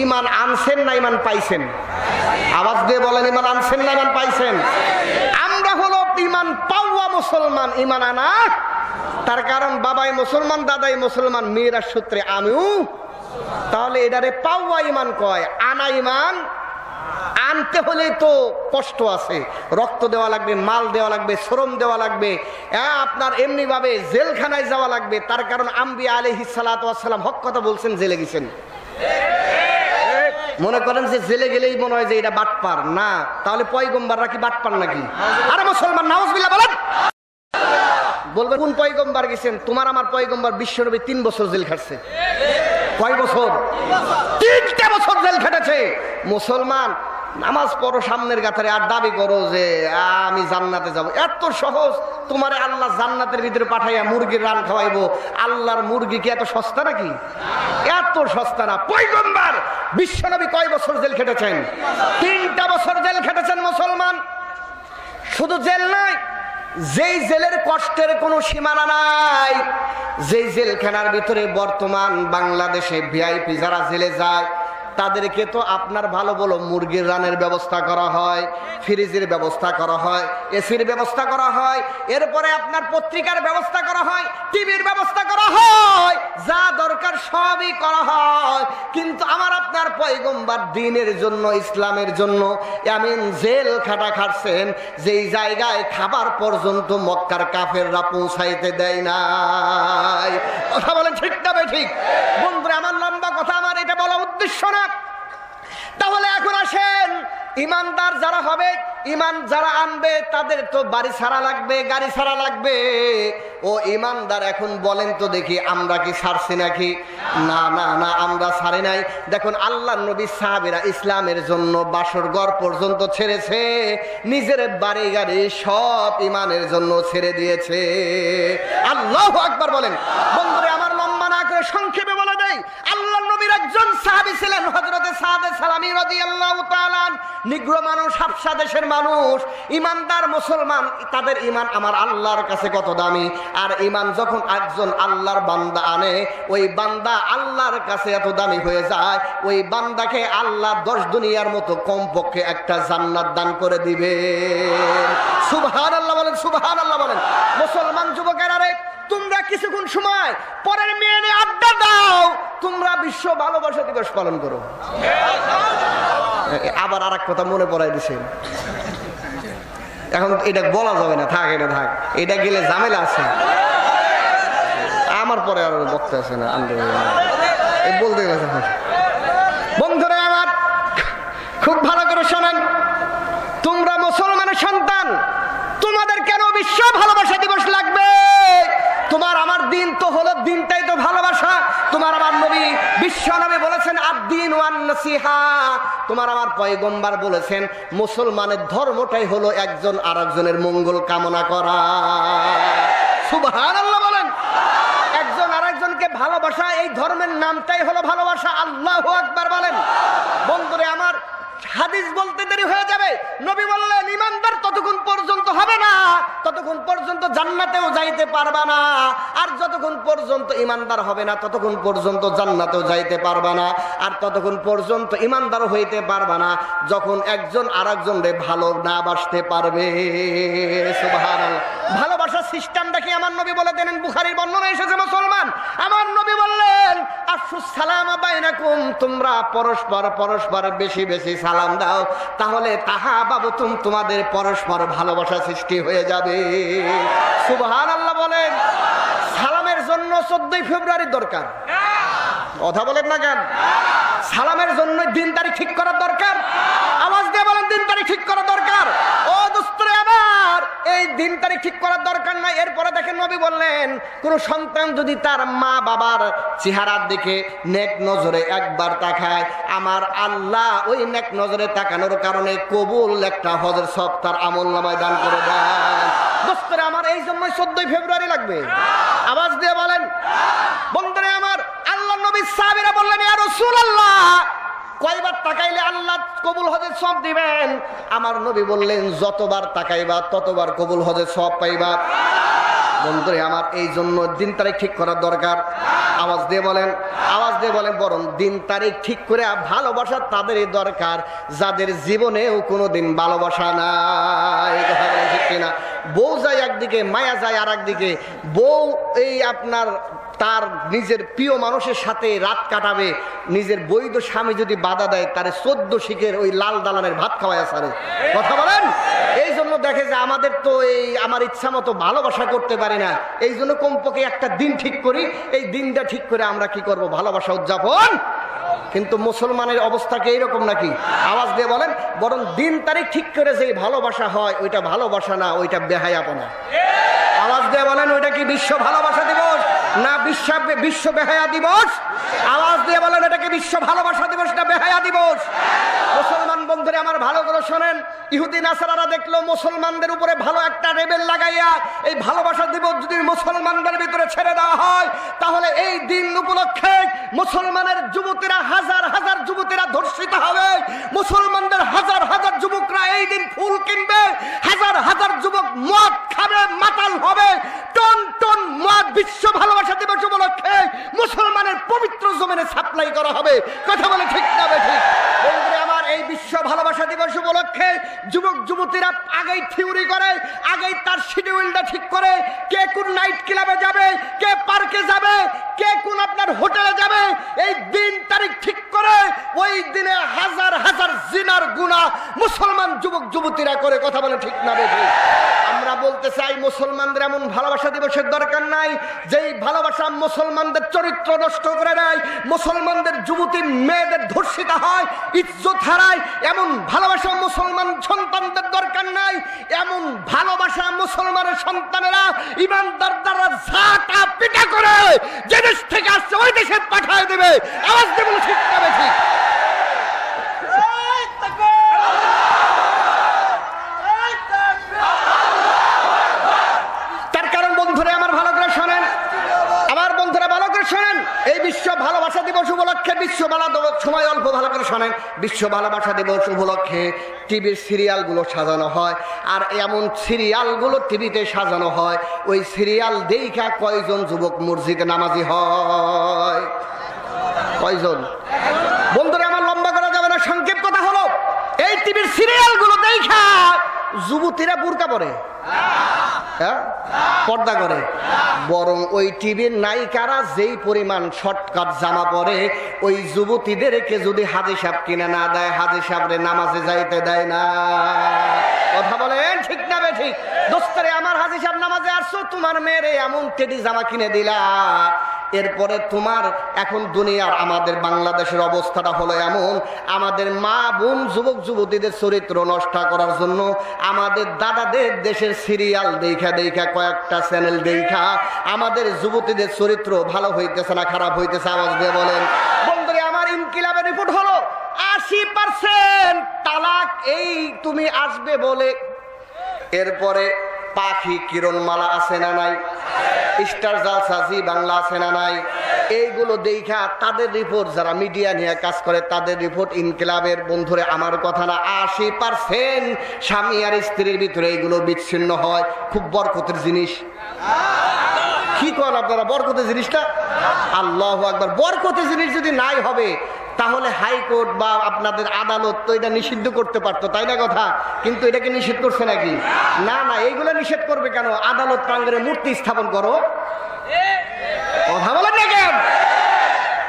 ইমান আনছেন না ইমান পাইছেন? আওয়াজ দিয়ে বলেন, ইমান আনছেন না ইমান পাইছেন? আমরা হলো ইমান পাওয়া মুসলমান, ইমান আনা। তার কারণ বাবাই মুসলমান, দাদাই মুসলমান, মেয়েরা সূত্রে আমিও। তাহলে এটারে পাওয়া ইমান কয়। আনা ইমান আনতে হলে তো কষ্ট আছে, রক্ত দেওয়া লাগবে, মাল দেওয়া লাগবে, শ্রম দেওয়া লাগবে, আপনার এমনি ভাবে জেলখানায় যাওয়া লাগবে। তার কারণ আম্বিয়া আলাইহিস সালাতু ওয়াস সালাম হক কথা বলছেন, জেলে গেছেন। মনে করেন যে জেলে গেলেই মনে হয় যে এটা বাটপার না, তাহলে পয়গম্বররা কি বাটপার নাকি? আরে মুসলমান, নাউজুবিল্লাহ বলেন। বলবে কোন পয়গম্বর গেছেন? তোমার আমার পয়গম্বর বিশ্বনবী 3 বছর জেল খাটছে। কয় বছর? 3টা বছর জেল খাটেছে। মুসলমান, নামাজ পড়ো সামনের কাতারে, আর দাবি করো যে আমি জান্নাতে যাব। এত সহজ? তোমারে আল্লাহ জান্নাতের ভিতরে পাঠাইয়া মুরগির রান খাওয়াইবো। আল্লাহর মুরগি কি এত সস্তা নাকি? এত সস্তা না। পয়গম্বর বিশ্বনবী কয় বছর জেল খেটেছেন? 3টা বছর জেল খেটেছেন। মুসলমান, শুধু জেল নয়, যেই জেলের কষ্টের কোনো সীমানা নাই, যেই জেলখানার ভিতরে বর্তমান বাংলাদেশে ভিআইপি যারা জেলে যায় তাদেরকে তো আপনার ভালো বলো মুরগির রানের ব্যবস্থা করা হয়, ফ্রিজের ব্যবস্থা করা হয়, এসির ব্যবস্থা করা হয়, এরপরে আপনার পত্রিকার ব্যবস্থা করা হয়, টিভির ব্যবস্থা করা হয়, যা দরকার সবই করা হয়। কিন্তু আমার আপনার পয়গম্বর দ্বীনের জন্য, ইসলামের জন্য এমন জেল খাটা খাটছেন যেই জায়গায় খাবার পর্যন্ত মক্কার কাফেররা পৌঁছাইতে দেয় নাই। কথা বলেন ঠিক না? ঠিক বন্ধুরা, আমার লম্বা কথা, আমার এটা বলা উদ্দেশ্য না। তাহলে এখন আসেন, ইমানদার যারা হবে, ইমান যারা আনবে, তাদের তো বাড়ি ছাড়া লাগবে, গাড়ি ছাড়া লাগবে। ও ইমানদার, এখন বলেন তো দেখি, আমরা কি ছাড়ছি নাকি? না না না, আমরা ছাড়ি নাই। দেখুন, আল্লাহ নবী সাহাবীরা ইসলামের জন্য বাসর ঘর পর্যন্ত ছেড়েছে, নিজের বাড়ি গাড়ি সব ইমানের জন্য ছেড়ে দিয়েছে। আল্লাহু আকবার বলেন। বন্ধুরে আমার, লম্বা না করে সংক্ষেপে বলে দেই, আল্লাহ নবীর একজন সাহাবী ছিলেন হযরতে সাদ সালামী রাদিয়াল্লাহু তাআলা। নিগ্র মানুষ, হাবশা দেশের মানুষ, ইমানদার মুসলমান, তাদের ইমান আমার আল্লাহর কাছে কত দামি। আর ইমান যখন একজন আল্লাহর বান্দা আনে, ওই বান্দা আল্লাহর কাছে এত দামি হয়ে যায়, ওই বান্দাকে আল্লাহ 10 দুনিয়ার মতো কমপক্ষে একটা জান্নাত দান করে দিবে। সুবহানাল্লাহ বলেন, সুবহানাল্লাহ বলেন। মুসলমান যুবকেরা রে, তোমরা কিছুক্ষণ সময় পরের মেয়ে নিয়ে আড্ডা দাও, তোমরা বিশ্ব ভালোবাসা দিবস পালন করো। আবার আর এক কথা মনে পড়াই দিছেন, এখন এটা বলা যাবে না, থাক, এটা থাক, এটা গেলে ঝামেলা আছে। আমার পরে আর বক্তা আছে না, বলতে গেলে। বন্ধুরা আমার, খুব ভালো করে শোনেন, তোমরা মুসলমানের সন্তান, তোমাদের কেন বিশ্ব ভালোবাসা দিবস লাগবে? তোমার আমার দিন তো হলো, দিনটাই তো ভালোবাসা। তোমার আমার নবী, বিশ্ব নবী বলেছেন আদ-দীন ওয়ান নাসিহা। তোমার আমার পয়গম্বর বলেছেন মুসলমানের ধর্মটাই হলো একজন আরেকজনের মঙ্গল কামনা করা। সুবহানাল্লাহ বলেন। একজন আরেকজনকে ভালোবাসা, এই ধর্মের নামটাই হলো ভালোবাসা। আল্লাহু আকবার বলেন। বন্ধুরে আমার, হাদিস বলতে দেরি হয়ে যাবে। নবী বললেন ইমানদার ততক্ষণ পর্যন্ত হবে না, ততক্ষণ পর্যন্ত জান্নাতেও যাইতে পারবা না। আর যতক্ষণ পর্যন্ত ইমানদার হবে না, ততক্ষণ পর্যন্ত জান্নাতেও যাইতে পারবা না। আর ততক্ষণ পর্যন্ত ইমানদার হইতে পারবা না যখন একজন আরেকজনকে ভালো না বাসতে পারবে। সুবহানাল্লাহ। ভালোবাসার সিস্টেমটা কি আমার নবী বলে দেন, বুখারীর বর্ণনা এসেছে। মুসলমান, আমার নবী বললেন আফসুস সালাম বাইনাকুম, তোমরা পরস্পর পরস্পর বেশি বেশি সালাম দাও, তাহলে তাহাবাবুতুম, তোমাদের পরস্পর ভালোবাসা সৃষ্টি হয়ে যাবে। সুবহানাল্লাহ বলেন। সালামের জন্য 14 ফেব্রুয়ারি দরকার, কথা বলেন না কেন? সালামের জন্য দিন তারিখ ঠিক করার দরকার। আওয়াজ দিয়ে বলেন, দিন তারিখ ঠিক করা দরকার। ও দোস্তরে আমার, এই দিন তারিখ ঠিক করার দরকার নাই। এরপরে দেখেন নবী বললেন, কোন সন্তান যদি তার মা বাবার চেহারার দিকে নেক নজরে একবার তাকায়, আমার আল্লাহ ওই নেক নজরে তাকানোর কারণে কবুল একটা হজের সব তার আমলনামায় দান করে দেন। দোস্তরে আমার, এই জন্য 14 ফেব্রুয়ারি লাগবে। আওয়াজ দিয়ে বলেন। বন্ধুরে আমার, আল্লাহ নবী সাহাবীরা বললেন ইয়া রাসূলুল্লাহ, কয়বার তাকাইলে আল্লাহ কবুল হজের সব দিবেন? আমার নবী বললেন যতবার তাকাইবা ততবার কবুল হজের সব পাইবা। বন্ধুরে আমার, এই জন্য দিন তারিখ ঠিক করার দরকার। আওয়াজ দিয়ে বলেন, আওয়াজ দিয়ে বলেন। বরং দিন তারিখ ঠিক করে ভালোবাসা তাদেরই দরকার যাদের জীবনেও কোনোদিন ভালোবাসা নাই। কথা বলেন ঠিক কিনা? বউ যায় একদিকে, মায়া যায় আর একদিকে। বউ এই আপনার তার নিজের প্রিয় মানুষের সাথে রাত কাটাবে, নিজের বৈধ স্বামী যদি বাধা দেয়, তারে 14 শিখের ওই লাল দালানের ভাত খাওয়ায় সারে। কথা বলেন। এই জন্য দেখে যে আমাদের তো এই আমার ইচ্ছা মতো ভালোবাসা করতে পারি না, এই জন্য কমপক্ষে একটা দিন ঠিক করি, এই দিনটা ঠিক করে আমরা কি করব, ভালোবাসা উদযাপন। কিন্তু মুসলমানের অবস্থা কি এইরকম নাকি? আওয়াজ দিয়ে বলেন। বরং দিন তারিখ ঠিক করে যে ভালোবাসা হয়, ওইটা ভালোবাসা না, ওইটা বেহায়াপনা। আওয়াজ দিয়ে বলেন, ওইটা কি বিশ্ব ভালোবাসা দিবস না বিশ্ব বেহায়া দিবস? আওয়াজ দিয়ে বলেন, এটা কি বিশ্ব ভালোবাসা দিবস না বেহায়া দিবস? মুসলমান বন্ধুরা আমার, ভালো করে শোনেন। ইহুদি নাসারারা দেখলো মুসলমানদের উপরে ভালো একটা রেবেল লাগাইয়া এই ভালোবাসা দিবস যদি মুসলমানদের ভিতরে ছেড়ে দেওয়া হয়, তাহলে এই দিন উপলক্ষে মুসলমানের যুবতীরা, হাজার হাজার যুবতীরা ধর্ষিত হবে। মুসলমানদের হাজার হাজার যুবকরা এই দিন ফুল কিনবে, হাজার হাজার যুবক মদ খাবে, মাতাল হবে। টন টন মদ বিশ্ব ভালোবাসা দিবস উপলক্ষে মুসলমানের পবিত্র জমিনে সাপ্লাই করা হবে। কথা বলে ঠিক না ঠিক? বন্ধুরা আমার, এই বিশ্ব ভালোবাসা দিবস উপলক্ষে যুবক যুবতীরা আগেই থিওরি করে, আগেই তার শিডিউলটা ঠিক করে, কে কোন নাইট ক্লাবে যাবে, কে পার্কে যাবে, কে কোন আপনার হোটেলে যাবে, এই দিন তারিখ ঠিক করে ওই দিনে হাজার হাজার জিনার গুনাহ মুসলমান যুবক যুবতীরা করে। কথা বলে ঠিক না বেঠিক? আমরা বলতে চাই মুসলমানদের এমন ভালোবাসা দিবসের দরকার নাই যেই ভালোবাসা মুসলমানদের চরিত্র নষ্ট করে দেয়, মুসলমানদের যুবতী মেয়েদের ধর্ষিতা হয়, ইজ্জত হারায়। এমন ভালোবাসা মুসলমান সন্তানদের দরকার নাই। এমন ভালোবাসা মুসলমানের সন্তানেরা ইমানদার দ্বারা ঝাঁটা পিটা করে যে দেশ থেকে আসছে ওই দেশে পাঠায় দেবে। আওয়াজ দিয়ে বলে ঠিক না বেঠিক? এই বিশ্ব ভালোবাসা দিবস উপলক্ষে, বিশ্ব সময় অল্প ভালো করে শোনেন, বিশ্ব ভালোবাসা দিবস উপলক্ষে টিভির সিরিয়ালগুলো সাজানো হয়। আর এমন সিরিয়ালগুলো টিভিতে সাজানো হয়, ওই সিরিয়াল দেখা কয়জন যুবক মসজিদে নামাজি হয়? কয়জন? বন্ধুরা আমার লম্বা করা যাবে না, সংক্ষেপ কথা হলো এই টিভির সিরিয়ালগুলো দেখা যুবতীরা বুরকা পরে, পর্দা করে। বরং ওই টিভির নায়িকারা যেই পরিমাণ শর্টকাট জামা পরে, ওই যুবতীদেরকে যদি হাজি সাহেব কিনে না দেয়, হাজি সাহেবরে নামাজে যাইতে দেয় না। কথা বলেন ঠিক না বেঠিক? দোস্তরে আমার হাজি সাহেব নামাজে আসছো, তোমার মেয়েরে এমন টেডি জামা কিনে দিলা, এরপরে তোমার এখন দুনিয়ার আমাদের বাংলাদেশের অবস্থাটা হলো এমন, আমাদের মা বোন যুবক যুবতীদের চরিত্র নষ্ট করার জন্য আমাদের দাদাদের দেশের সিরিয়াল দেখা দেখা কয়েকটা চ্যানেল দেখা আমাদের যুবতীদের চরিত্র ভালো হইতেছে না খারাপ হইতেছে? আওয়াজ দিয়ে বলেন। বন্ধুরা আমার ইনকিলাবের রিপোর্ট হলো 80% তালাক এই তুমি আসবে বলে। এরপরে পাখি কিরণমালা আছে না নাই, স্টার জলসা জি বাংলা আছে না নাই, এইগুলো দেখা তাদের রিপোর্ট, যারা মিডিয়া নিয়ে কাজ করে তাদের রিপোর্ট, ইনকিলাবের বন্ধুরে আমার কথা না, 80% স্বামী আর স্ত্রীর ভিতরে এইগুলো বিচ্ছিন্ন হয়। খুব বরকতের জিনিস। কি করেন আপনারা? বরকতের জিনিসটা আল্লাহু আকবার। বরকতের জিনিস যদি নাই হবে তাহলে হাইকোর্ট বা আপনাদের আদালত তো এটা নিষিদ্ধ করতে পারতো, তাই না কথা? কিন্তু এটাকে নিষেধ করছে নাকি? না না, এইগুলো নিষেধ করবে কেন? আদালত প্রাঙ্গণে মূর্তি স্থাপন করো। কথা বলেন না কেন?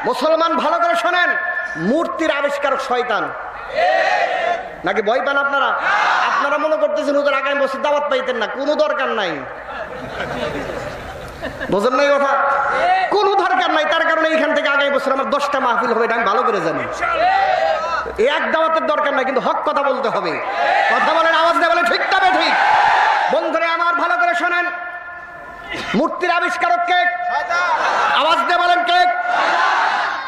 মুসলমান ভালো করে শোনেন, মূর্তির আবিষ্কারক শয়তান। নাকি ভয় পান আপনারা? আপনারা মনে করতেছেন ওদের আগামী বছর দাওয়াত পাইতেন না, কোনো দরকার নাই। বোঝেন নাই কথা? কোনো দরকার নাই। তার কারণে এখান থেকে আগামী বছর আমার 10টা মাহফিল হবে, এটা আমি ভালো করে জানি। এক দাওয়াতের দরকার নাই, কিন্তু হক কথা বলতে হবে। কথা বলেন, আওয়াজ দিয়ে বলে ঠিক তবে ঠিক। বন্ধুরা আমার ভালো করে শোনেন, মূর্তির আবিষ্কারক কে? আওয়াজ দিয়ে বলেন কে?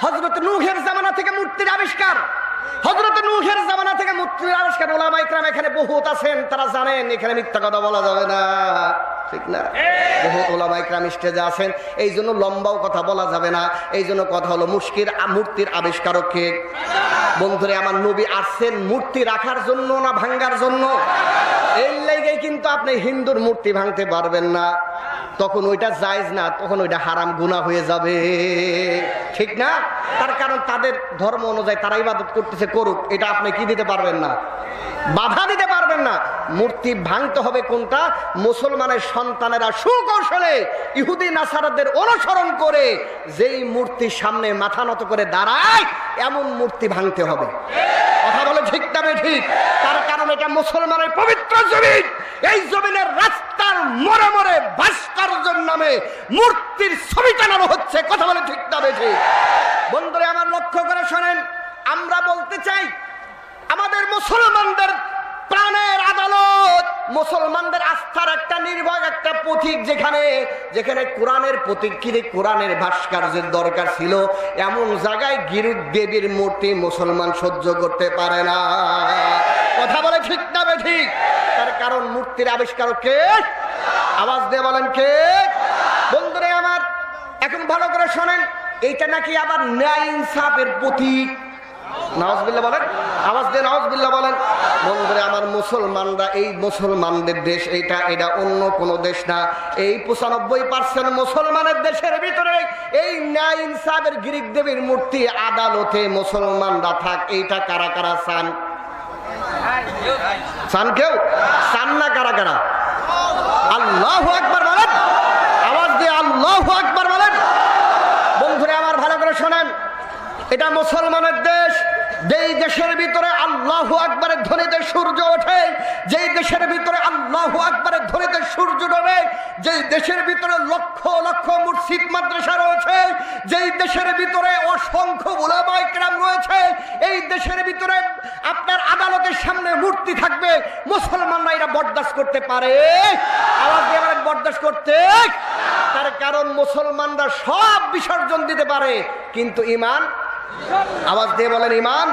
হযরত নূহের জামানা থেকে মূর্তির আবিষ্কার। হযরত নূহের জামানা থেকে মূর্তির আবিষ্কার। ওলামা ইকরাম এখানে বহুত আছেন, তারা জানেন এখানে মিথ্যা কথা বলা যাবে না, ঠিক না? বহুত ওলামা ইকরাম স্টেজে আছেন, এই জন্য লম্বাও কথা বলা যাবে না। এই জন্য কথা হলো মূর্তির আবিষ্কারক কে? বন্ধুরে আমার নবী আসছেন মূর্তি রাখার জন্য না ভাঙ্গার জন্য? এই লাইগে কিন্তু আপনি হিন্দুর মূর্তি ভাঙতে পারবেন না, তখন ওইটা জায়েজ না, তখন ওইটা হারাম গুনাহ হয়ে যাবে, ঠিক না? তার কারণ তাদের ধর্ম অনুযায়ী তারা ইবাদত করতেছে, করুক, এটা আপনি কি দিতে পারবেন না, বাধা দিতে পারবেন না। মূর্তি ভাঙতে হবে কোনটা? মুসলমানের সন্তানেরা সুকৌশলে ইহুদি নাসারাদের অনুসরণ করে যেই মূর্তির সামনে মাথা নত করে দাঁড়ায় এমন মূর্তি ভাঙতে হবে। কথা বলে ঠিক না ঠিক? তার কারণ এটা মুসলমানের পবিত্র জমিন। এই জমিনের রাস্তার মোড়ে মোড়ে ভাস্কর্যের নামে মূর্তির ছবি টানানো হচ্ছে। কথা বলে ঠিক না ঠিক? বন্ধুরা আমার লক্ষ্য করে শোনেন, আমরা বলতে চাই আমাদের মুসলমানদের প্রাণের আদালত, মুসলমানদের আস্থার একটা নির্ভর একটা প্রতীক, যেখানে কোরআনের প্রতীক, কোরআনের ভাস্কর্যের দরকার ছিল, এমন জায়গায় গিরুদ দেবীর মূর্তি মুসলমান সহ্য করতে পারে না। কথা বলে ঠিক না ঠিক? তার কারণ মূর্তির আবিষ্কারক কে? আওয়াজ দিয়ে বলেন কে? বন্ধুরা আমার এখন ভালো করে শোনেন, এইটা নাকি আবার ন্যায় ইনসাফের প্রতীক। নাউজুবিল্লাহ বলেন, আওয়াজ দিয়ে নাউজুবিল্লাহ বলেন। বন্ধুরা আমার মুসলমানরা, এই মুসলমানদের দেশ, এটা অন্য কোনো দেশ না। এই 95% মুসলমানের দেশের ভিতরে এই ন্যায় ইনসাফের গ্রিক দেবীর মূর্তি আদালতে মুসলমানরা থাক, এইটা কারা কারা চান? চান কেউ? চান না কারা কারা? আল্লাহু আকবার বলেন, আওয়াজ দিয়ে আল্লাহু আকবার বলেন। বন্ধুরা আমার ভালো করে শোনেন, এটা মুসলমানের দেশ। যেই দেশের ভিতরে আল্লাহু আকবারের ধ্বনিতে সূর্য ওঠে, যেই দেশের ভিতরে আল্লাহু আকবারের ধ্বনিতে সূর্য ডোবে, যেই দেশের ভিতরে লক্ষ লক্ষ মসজিদ মাদ্রাসা রয়েছে, যেই দেশের ভিতরে অসংখ্য উলামায়ে কেরাম রয়েছে, এই দেশের ভিতরে আপনার আদালতের সামনে মূর্তি থাকবে, মুসলমানরা এটা বরদাস্ত করতে পারে? আওয়াজ দিয়ে বলেন, বরদাস্ত করতে? তার কারণ মুসলমানরা সব বিসর্জন দিতে পারে, কিন্তু ঈমান, আওয়াজ দিয়ে বলেন ঈমান।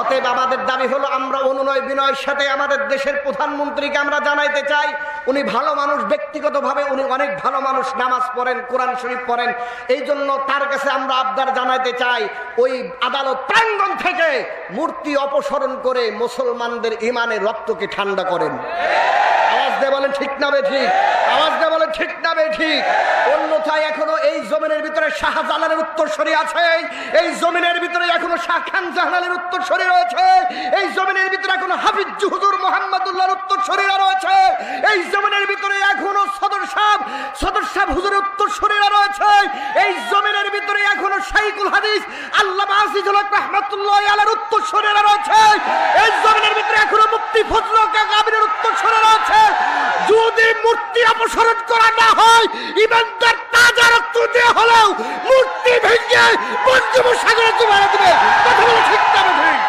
অতএব আমাদের দাবি হলো, আমরা অনুনয় বিনয়ের সাথে আমাদের দেশের প্রধানমন্ত্রীকে আমরা জানাইতে চাই, উনি ভালো মানুষ, ব্যক্তিগতভাবে উনি অনেক ভালো মানুষ, নামাজ পড়েন, কোরআন শরীফ পড়েন, এই জন্য তার কাছে আমরা আবদার জানাইতে চাই, ওই আদালত প্রাঙ্গণ থেকে মূর্তি অপসারণ করে মুসলমানদের ঈমানের রক্তকে ঠান্ডা করেন। আওয়াজ দিয়ে বলেন ঠিক না বেঠিক? আওয়াজ দিয়ে বলেন ঠিক না বেঠিক? অন্যথায় এখনো এই জমিনের ভিতরে শাহজালালের উত্তরসূরি আছে, এই জমিনের ভিতরে এখনো শাহ খান জাহানালের উত্তরসূরি রয়েছে, এই জমিনের ভিতরে এখনো হাফিজ হুজুর মুহাম্মদুল্লাহর উত্তরসূরিরা রয়েছে, এই জমিনের ভিতরে এখনো সদর সাহেব হুজুরের উত্তরসূরিরা রয়েছে, এই জমিনের ভিতরে এখনো শাইখুল হাদিস আল্লামা আজিজুল হক রাহমাতুল্লাহি আলাইহির উত্তরসূরিরা রয়েছে, এই জমিনের ভিতরে এখনো মুফতি ফজলুল হক কাবিরের উত্তরসূরিরা রয়েছে। যদি মূর্তি অপসারণ করা না হয়, ইমানদার তাজা রক্ত দিয়ে হলেও মূর্তি ভেঙে বঙ্গোপসাগরে ডুবাইয়া দিবে। কথা বলে ঠিক না ঠিক?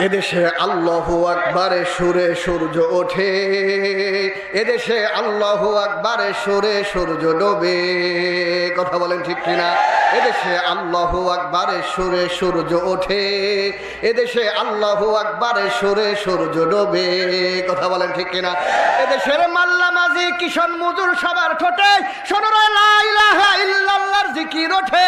এদেশে আল্লাহু আকবারে সুরে সূর্য ওঠে, এদেশে আল্লাহু আকবারে সুরে সূর্য ডোবে। কথা বলেন ঠিক কিনা? এদেশে আল্লাহু আকবারে সুরে সূর্য ওঠে, এদেশে আল্লাহু আকবারে সুরে সূর্য ডোবে। কথা বলেন ঠিক কিনা? এদেশের মাল্লা মাঝি কিষণ মজুর সবার ঠোঁটে শোনো লা ইলাহা ইল্লাল্লাহর জিকির ওঠে।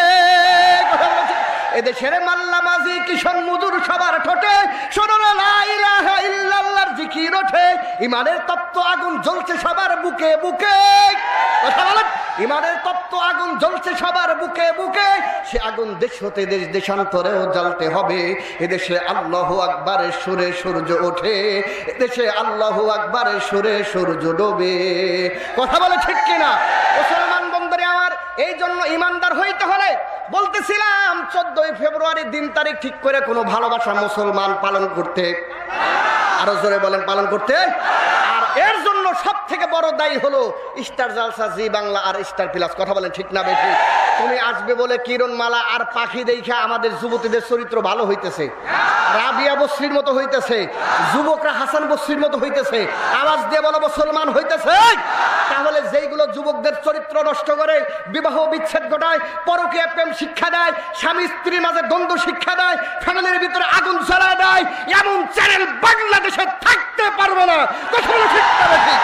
কথা বলেন ঠিক? এদেশের মাল্লা মাঝি কিষণ মজুর সবার ঠোঁটে শোনো লা ইলাহা ইল্লাল্লাহর জিকির ওঠে। ইমানের তপ্ত আগুন জ্বলছে সবার বুকে বুকে। কথা বলেন, ইমানের তপ্ত আগুন জ্বলছে সবার বুকে বুকে, সে আগুন দেশ হতে দেশ দেশান্তরেও জ্বলতে হবে। এদেশে আল্লাহু আকবারের সুরে সূর্য ওঠে, এদেশে আল্লাহু আকবারের সুরে সূর্য ডোবে। কথা বলে ঠিক কিনা? মুসলমান বন্ধুরে আমার, এই জন্য ইমানদার হইতে হলে বলতেছিলাম 14 ফেব্রুয়ারি দিন তারিখ ঠিক করে কোনো ভালোবাসা মুসলমান পালন করতে, আরো জোরে বলেন, পালন করতে। আর এর জন্য সব থেকে বড় দায়ী হলো স্টার জলসা, জি বাংলা আর স্টার প্লাস। কথা বলেন ঠিক না বেশি? তুমি আসবে বলে কিরণমালা আর পাখি দেখা আমাদের যুবতীদের চরিত্র ভালো হইতেছে, রাবিয়া বসরির মতো হইতেছে, যুবকরা হাসান বসরির মতো হইতেছে। আওয়াজ দিয়ে বলো মুসলমান হইতেছে? তাহলে যেইগুলো যুবকদের চরিত্র নষ্ট করে, বিবাহ বিচ্ছেদ ঘটায়, পরকীয়া প্রেম শিক্ষা দেয়, স্বামী স্ত্রীর মাঝে দ্বন্দ্ব শিক্ষা দেয়, ফ্যামিলির ভিতরে আগুন জ্বালায় দেয়, এমন চ্যানেল বাংলাদেশে থাকতে পারবে না। কথা বলো ঠিক না ঠিক?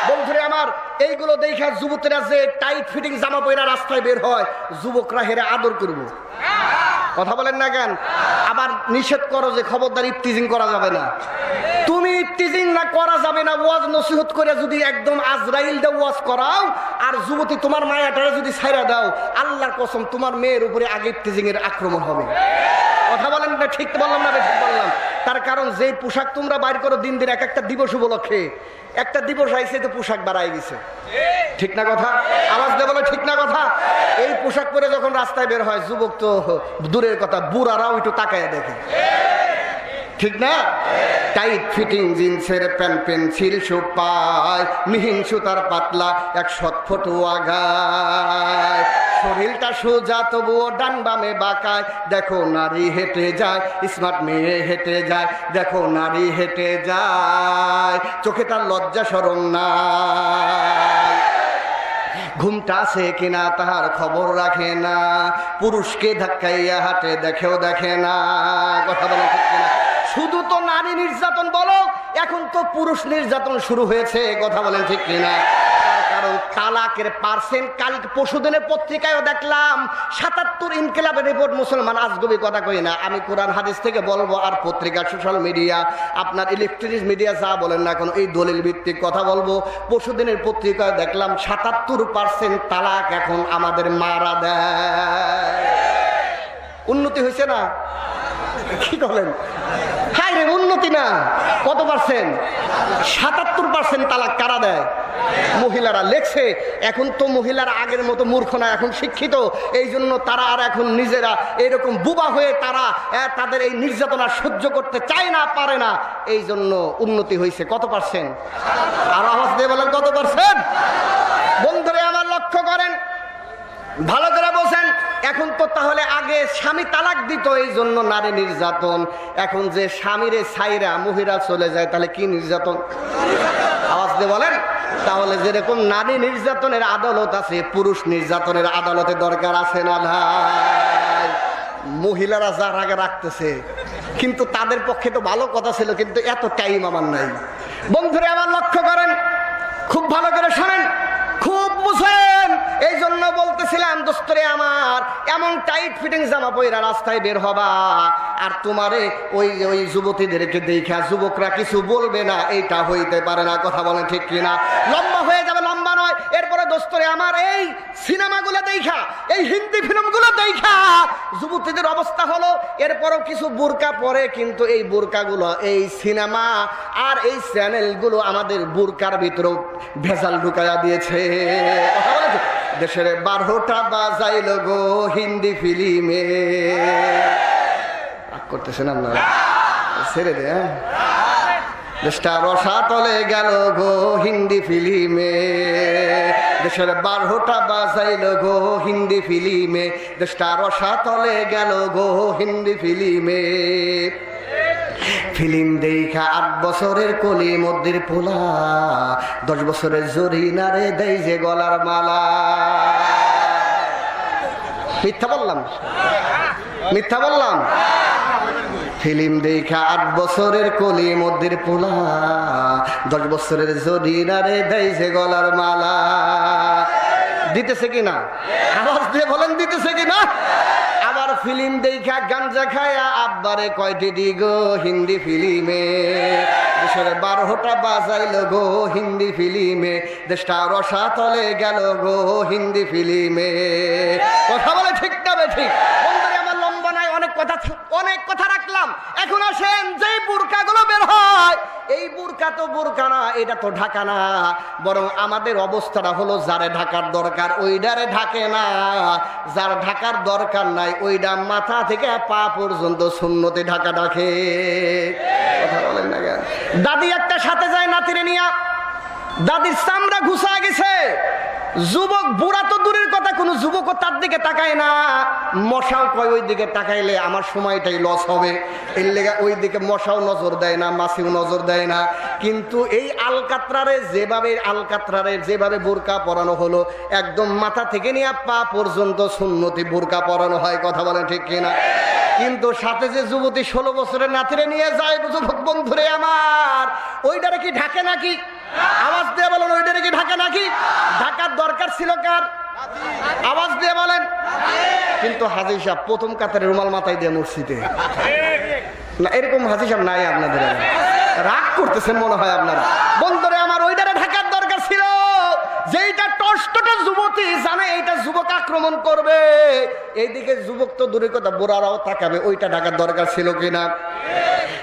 বন্ধুরে আমার, এইগুলো দেখা যুবতীরা যে টাইট ফিটিং জামা পরে রাস্তায় বের হয়, যুবকরা হেরে আদর করব। কথা বলেন না কেন? আবার নিষেধ করো যে খবরদার ইফতিজিং করা যাবে না। তুমি ইফতিজিং না করা যাবে না, ওয়াজ নসিহত করে যদি একদম আজরাইল দে ওয়াজ করাও, আর যুবতী তোমার মায়াটারে যদি ছাইরা দাও, আল্লাহর কসম তোমার মেয়ের উপরে আগে ইফতিজিং এর আক্রমণ হবে। কথা বলেন না ঠিক বললাম না ঠিক বললাম? তার কারণ যে পোশাক তোমরা বাইর করো দিন দিন, এক একটা দিবস উপলক্ষে একটা দিবস আইছে, তো পোশাক বাড়াই গেছে। ঠিক না কথা? আওয়াজ দিয়ে বলো ঠিক না কথা? এই পোশাক পরে যখন রাস্তায় বের হয়, যুবক তো দূরের কথা, বুড়ারাও একটু তাকায় দেখে। ঠিক না? টাইট ফিটিং জিন্সের প্যান্ট, পেন্সিল শু পায়, মিহিন সুতার পাতলা 100 ফুট আগায়, শরীরটা সোজা তবুও ডান বামে বাঁকায়। দেখো নারী হেঁটে যায়, স্মার্ট মেয়ে হেঁটে যায়, দেখো নারী হেঁটে যায়, চোখে তার লজ্জা শরম নাই, ঘুমটা আছে কিনা তাহার খবর রাখে না, পুরুষকে ধাক্কাইয়া হাঁটে দেখেও দেখে না। কথা বলে ঠিক কিনা? শুধু তো নারী নির্যাতন বলো, এখন তো পুরুষ নির্যাতন শুরু হয়েছে। কথা বলেন ঠিক কিনা? তার কারণ তালাকের পার্সেন্ট কাল পরশুদিনের পত্রিকায়ও দেখলাম ৭৭ ইনকিলাবের রিপোর্ট। মুসলমান আজগবি কথা কই না, আমি কোরআন হাদিস থেকে বলবো, আর পত্রিকা সোশ্যাল মিডিয়া আপনার ইলেকট্রনিক্স মিডিয়া যা বলেন না কেন এই দলিল ভিত্তিক কথা বলবো। পরশুদিনের পত্রিকায় দেখলাম ৭৭% তালাক এখন আমাদের মারা দেয়। উন্নতি হয়েছে না? কি বলেন? হাই রে, উন্নতি না, কত পার্সেন্ট? ৭৭% তালাক কারা দেয়? মহিলারা। লেখছে এখন তো মহিলারা আগের মতো মূর্খ না, এখন শিক্ষিত, এই জন্য তারা আর এখন নিজেরা এরকম বুবা হয়ে তারা তাদের এই নির্যাতনা সহ্য করতে চায় না, পারে না, এই জন্য উন্নতি হয়েছে। কত পার্সেন্ট? আর আওয়াজ দিয়ে বলেন কত পার্সেন্ট? বন্ধুরা আমার লক্ষ্য করেন, ভালো করে বলছেন। এখন তো তাহলে আগে স্বামী তালাক দিত এই জন্য নারী নির্যাতন, এখন যে স্বামীরে ছাইরা মহিলা চলে যায় তাহলে কি নির্যাতন? আওয়াজ দিয়ে বলেন। তাহলে যেরকম নারী নির্যাতনের আদালত আছে, পুরুষ নির্যাতনের আদালতের দরকার আছে না ভাই? মহিলারা যার আগে রাখতেছে, কিন্তু তাদের পক্ষে তো ভালো কথা ছিল, কিন্তু এত টাইম আমার নাই। বন্ধুরা আমার লক্ষ্য করেন, খুব ভালো করে শোনেন, খুব বুঝেন। এই জন্য বলতেছিলাম দোস্তরে আমার, এমন টাইট ফিটিং জামা পয়রা রাস্তায় বের হবা, আর তোমারে ওই যুবতীদেরকে দেখা যুবকরা কিছু বলবে না, এইটা হইতে পারে না। কথা বলেন ঠিক কিনা? লম্বা হয়ে যাবে, লম্বা নয়। এরপরে দোস্তরে আমার, এই সিনেমাগুলো দেখা, এই হিন্দি ফিল্মগুলো দেখা যুবতীদের অবস্থা হলো, এরপরও কিছু বোরকা পরে, কিন্তু এই বোরকাগুলো, এই সিনেমা আর এই চ্যানেলগুলো আমাদের বোরকার ভিতরেও ভেজাল ঢুকাইয়া দিয়েছে। দেশের 12টা বাজাইল গো হিন্দি ফিল্মে। করতেছেন আপনারা? ছেড়ে দে। দেশটা রসাতলে গেল গো হিন্দি ফিল্মে, দেশের 12টা বাজাইল গো হিন্দি ফিল্মে, দেশটা রসাতলে গেল গো হিন্দি ফিল্মে। ফিল্ম দেখা 8 বছরের কলি মধ্যের পোলা, 10 বছরের জরিনারে দেয় যে গলার মালা। মিথ্যা বললাম? মিথ্যা বললাম? ফিল্ম দেখা 8 বছরের কলি মধ্যের পোলা, 10 বছরের জরিনারে দেয় যে গলার মালা। দিতেছে কিনা? আওয়াজ দিয়ে বলেন, দিতেছে কিনা? আবার ফিল্ম দেখা গাঞ্জা খায়া আব্বারে কয়টি দিগো হিন্দি ফিল্মে, দেশের 12টা বাজাইল গো হিন্দি ফিল্মে, দেশটা রসাতলে গেল গো হিন্দি ফিল্মে। কথা বলে ঠিক না ঠিক? বন্ধুরা আমার লম্বা নাই, অনেক কথা রাখলাম। এখন আসেন, যে বোরকাগুলো বের হয়, এই বোরকা তো বোরকা না, এটা তো ঢাকা না, বরং আমাদের অবস্থাটা হলো যারে ঢাকার দরকার ওইটারে ঢাকে না, যার ঢাকার দরকার নাই ওইটা মাথা থেকে পা পর্যন্ত সুন্নতে ঢাকা ঢাকে। কথা বলেন না কেন? দাদি একটা সাথে যায় নাতিরে নিয়া, দাদির চামড়া ঘুষা গেছে, যুবক বুড়া তো দূরের কথা, কোন যুবকও তার দিকে তাকায় না। মশাও কয় ওই দিকে তাকাইলে আমার সময়টাই লস হবে, এর লেগে ওই দিকে মশাও নজর দেয় না, মাছিও নজর দেয় না। কিন্তু এই আলকাতরারে যেভাবে বোরকা পরানো হলো, একদম মাথা থেকে নিয়ে পা পর্যন্ত সুন্নতি বোরকা পরানো হয়। কথা বলেন ঠিক কিনা? কিন্তু সাথে যে যুবতী 16 বছরের নাতিরে নিয়ে যায়, যুবক বন্ধুরে আমার, ওইটারে কি ঢাকে নাকি? আওয়াজ দিয়ে বলেন, ওইটারে কি ঢাকে নাকি? ঢাকার দরকার ছিল কার? আওয়াজ দিয়ে বলেন। কিন্তু হাজী সাহেব প্রথম কাতারে রুমাল মাথায় দিয়ে মসজিদে না, এরকম হাজী সাহেব নাই আপনাদের? রাগ করতেছেন মনে হয় আপনারা। বন্ধুরে আমার, ওইটারে ঢাকার দরকার ছিল। যেইটা টসটটা যুবতী জানে এইটা যুবক আক্রমণ করবে, এইদিকে যুবক তো দূরের কথা বুড়ারাও তাকাবে, ওইটা ঢাকার দরকার ছিল কিনা?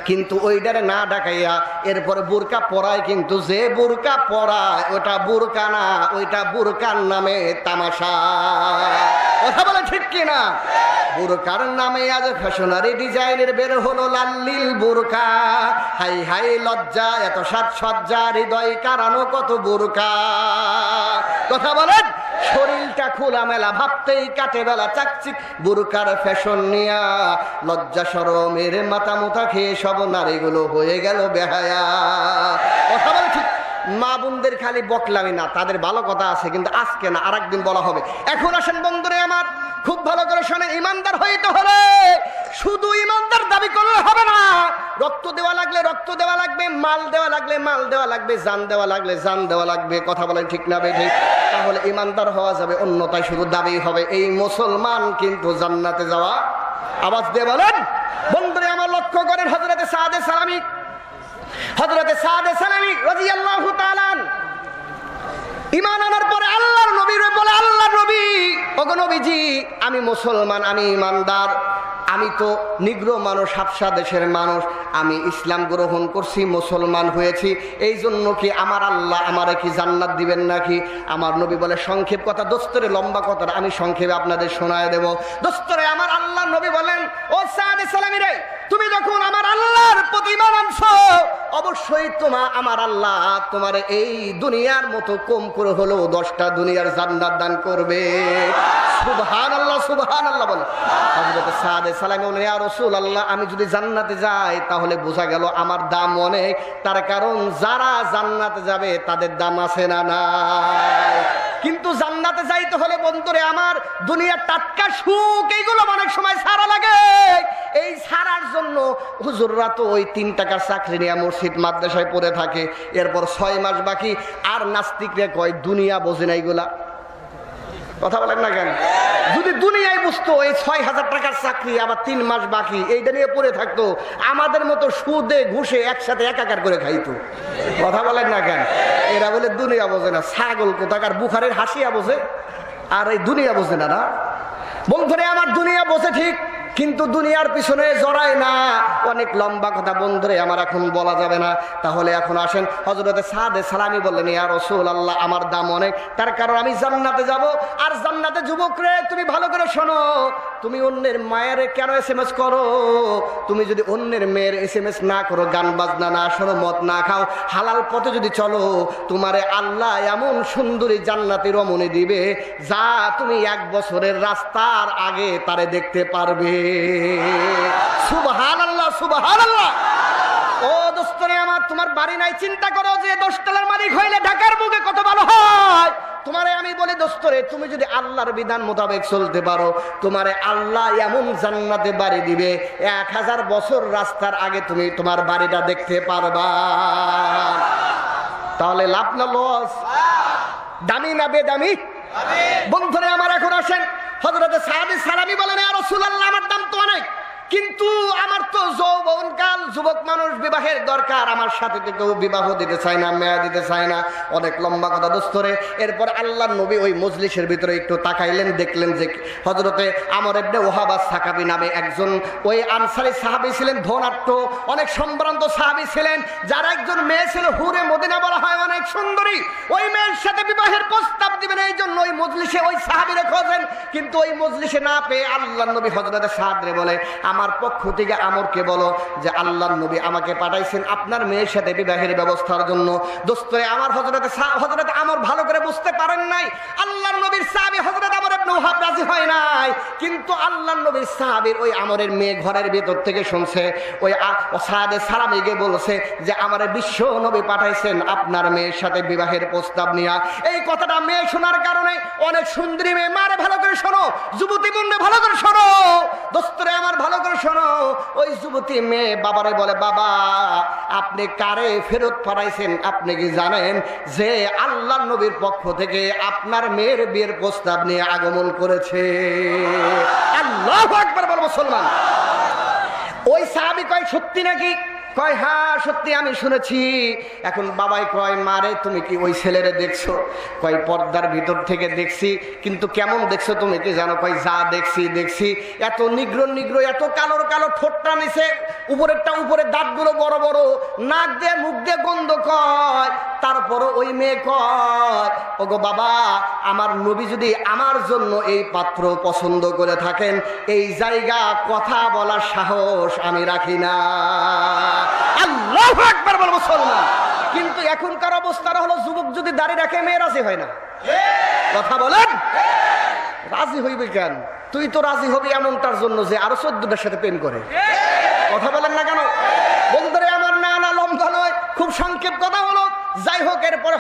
কিন্তু ওইটারে না ঢাকাইয়া এরপরে বোরকা পরায়, কিন্তু যে বোরকা পরায় ওটা বোরকা না, ওইটা বোরকার নামে তামাশা। কথা বলে ঠিক কিনা? বোরকার নামে আজ ফ্যাশনারি ডিজাইনের বের হলো লাল্লিল বোরকা। হাই হাই লজ্জা, এত সাজসজ্জা, হৃদয় কারানো কত বোরকা। কথা বলেন, শরীরটা খোলামেলা, ভাবতেই কাটে বেলা চাকচিক বোরকার ফ্যাশন নিয়া। লজ্জা শরমের মাথা মুথা খেয়ে সব নারীগুলো হয়ে গেল বেহায়া। কথা বলে ঠিক? মা বোনদের খালি বকলামি না, তাদের ভালো কথা আছে, কিন্তু আজকে না, আরেকদিন বলা হবে। এখন আসেন বন্ধুরে আমার, খুব ভালো করে শোনেন, ইমানদার হইতে হলে শুধু ইমানদার দাবি করলে হবে না, রক্ত দেওয়া লাগলে রক্ত দেওয়া লাগবে, মাল দেওয়া লাগলে মাল দেওয়া লাগবে, জান দেওয়া লাগলে জান দেওয়া লাগবে। কথা বলেন ঠিক না বেঠিক? তাহলে ইমানদার হওয়া যাবে, অন্যথায় শুধু দাবি হবে। এই মুসলমান কিন্তু জান্নাতে যাওয়া, আওয়াজ দিয়ে বলেন। বন্ধুরা আমার লক্ষ্য করেন, হযরতে সাদে সালামি রাদিয়াল্লাহু তাআলা ঈমান আনার পরে আল্লাহর নবীর বলে, আল্লাহর নবী, ওগো নবীজি, আমি মুসলমান, আমি ঈমানদার, আমি তো নিগ্র মানুষ, হাবশা দেশের মানুষ, আমি ইসলাম গ্রহণ করছি, মুসলমান হয়েছি, এই জন্য কি আমার আল্লাহ আমারে কি জান্নাত দিবেন নাকি? আমার নবী বলে, সংক্ষেপ কথা দোস্তরে, লম্বা কথাটা আমি সংক্ষেপে আপনাদের শোনায় দেব। দোস্তরে আমার আল্লাহ নবী বলেন, ও সাদে সালামি রে, তুমি যখন আমার আল্লাহর প্রতি ঈমান আনছো, অবশ্যই আমার আল্লাহ তোমার এই দুনিয়ার মতো কম করে হলেও 10টা দুনিয়ার জান্নাত দান করবে। সুবহানাল্লাহ, সুবহানাল্লাহ বলে। হযরত সাদে সালামি বলেন, ইয়া রাসূলুল্লাহ, আমি যদি জান্নাতে যাই তাহলে বোঝা গেল আমার দাম অনেক, তার কারণ যারা জান্নাতে যাবে তাদের দাম আছে না নাই? কিন্তু জান্নাতে যাইতে হলে বন্ধুরে আমার দুনিয়ার টাটকা সুখ এইগুলো অনেক সময় ছাড়া লাগে। এই ছাড়ার জন্য হুজুররা তো ওই 3 টাকার চাকরি নিয়ে মসজিদ মাদ্রাসায় পড়ে থাকে, এরপর 6 মাস বাকি। আর নাস্তিকরা কয় দুনিয়া বোঝে না এইগুলা। কথা বলেন না কেন? যদি দুনিয়ায় বুঝতো এই 6,000 টাকার চাকরি আবার 3 মাস বাকি, এইটা নিয়ে পড়ে থাকতো, আমাদের মতো সুদে ঘুষে একসাথে একাকার করে খাইতো। কথা বলেন না কেন? এরা বলে দুনিয়া বোঝে না। ছাগল কোথাকার, বুখারের হাসিয়া বোঝে আর এই দুনিয়া বোঝে না। না বন্ধুরে আমার, দুনিয়া বোঝে ঠিক, কিন্তু দুনিয়ার পিছনে জড়ায় না। অনেক লম্বা কথা বন্ধুরে আমার এখন বলা যাবে না। তাহলে এখন আসেন, হযরতে সাদে সালামি বললেন, ইয়া রাসূলুল্লাহ, আমার দাম অনেক, তার কারণ আমি জান্নাতে যাব। আর জান্নাতে যুবক রে, তুমি ভালো করে শোনো, তুমি অন্যের মায়ের কেন SMS করো? তুমি যদি অন্যের মেয়ের SMS না করো, গান বাজনা না শোনো, মদ না খাও, হালাল পথে যদি চলো, তোমারে আল্লাহ এমন সুন্দরী জান্নাতি রমণী দিবে যা তুমি 1 বছরের রাস্তার আগে তারে দেখতে পারবে। সুবহানাল্লাহ, সুবহানাল্লাহ। ও দোস্তরে আমার, তোমার বাড়ি নাই, চিন্তা করো যে 10 তলার মালিক হইলে ঢাকার বুকে কত ভালো হয়। তোমারে আমি বলি দোস্তরে, তুমি যদি আল্লাহর বিধান মোতাবেক চলতে পারো, তোমারে আল্লাহ এমন জান্নাতে বাড়ি দিবে 1000 বছর রাস্তার আগে তুমি তোমার বাড়িটা দেখতে পারবা। তাহলে লাভ না লস? দামি না বেদামি? বন্ধুরে আমার এখন আসেন, হযরতে সাদে সালামি বলেন, ইয়া রাসূলুল্লাহ, আমার দাম তো অনেক, কিন্তু আমার তো যৌবনকাল, যুবক মানুষ, বিবাহের দরকার, আমার সাথে তো কেউ বিবাহ দিতে চায় না, মেয়া দিতে চায় না। অনেক লম্বা কথা দোস্তরে। এরপর আল্লাহর নবী ওই মজলিসের ভিতরে একটু তাকাইলেন, দেখলেন যে হযরতে আমর ইবনে ওহাব আস-সাকাফি নামে একজন ওই আনসারী সাহাবী ছিলেন, ধনাঢ্য, অনেক সম্ভ্রান্ত সাহাবী ছিলেন, যার একজন মেয়ে ছিল হুরে মদিনা বলা হয়, অনেক সুন্দরী। ওই মেয়ের সাথে বিবাহের প্রস্তাব দিবেন, এই জন্য ওই মজলিসে ওই সাহাবীরে খোঁজেন, কিন্তু ওই মজলিসে না পেয়ে আল্লাহর নবী হযরতে সাদরে বলে, আমার পক্ষ থেকে আমরকে বলো যে আল্লাহর নবী আমাকে পাঠাইছেন আপনার মেয়ের সাথে বিবাহের ব্যবস্থার জন্য। দোস্তরে আমার, হযরতে আমর ভালো করে বুঝতে পারেন নাই, আল্লাহর নবীর সাহাবী হযরত আমর ইবনে ওহাব রাজি হয় নাই, কিন্তু আল্লাহর নবীর সাহাবীর ওই আমরের মেয়ে ঘরের ভিতর থেকে শুনছে, ওই সাদে সালামি গিয়ে বলছে যে আমার বিশ্ব নবী পাঠাইছেন আপনার মেয়ের সাথে বিবাহের প্রস্তাব নিয়া। এই কথাটা মেয়ে শোনার কারণে, অনেক সুন্দরী মেয়ে, মারে ভালো করে শোনো, যুবতী বোনরে ভালো করে শোনো, দোস্তরে আমার ভালো করে শোনো, ওই যুবতী মেয়ে বাবারে বলে, বাবা আপনি কারে ফেরত পাঠাইছেন? আপনি কি জানেন যে আল্লাহর নবীর পক্ষ থেকে আপনার মেয়ের বিয়ের প্রস্তাব নিয়ে আগমন করেছে? আল্লাহু আকবার বল মুসলমান। ওই সাহাবী কয়, সত্যি নাকি? কয়, হ্যাঁ সত্যি, আমি শুনেছি। এখন বাবাই কয়, মারে তুমি কি ওই ছেলেরে দেখছো? কয়, পর্দার ভিতর থেকে দেখছি। কিন্তু কেমন দেখছো তুমি কি জানো? কয়, যা দেখছি, এত নিগ্র, এত কালোর কালো, ঠোঁটটা নিচে, উপরেরটা উপরে, দাঁতগুলো বড় বড়, নাক দিয়ে মুখ দিয়ে গন্ধ। কয়, তারপরও ওই মেয়ে কয়, ওগো বাবা, আমার নবী যদি আমার জন্য এই পাত্র পছন্দ করে থাকেন, এই জায়গা কথা বলার সাহস আমি রাখি না। আল্লাহু আকবার বল মুসলমান। কিন্তু এখনকার অবস্থাটা হলো, যুবক যদি দাড়ি রাখে মেয়ে রাজি হয় না। কথা বলেন, রাজি হইবে কেন? তুই তো রাজি হবি এমনটার জন্য যে আরো 14টার সাথে প্রেম করে। কথা বলেন না কেন? বন্ধুরে আমার, না লম্বা নয়, খুব সংক্ষেপ কথা হলো, যাই হোক, এরপরে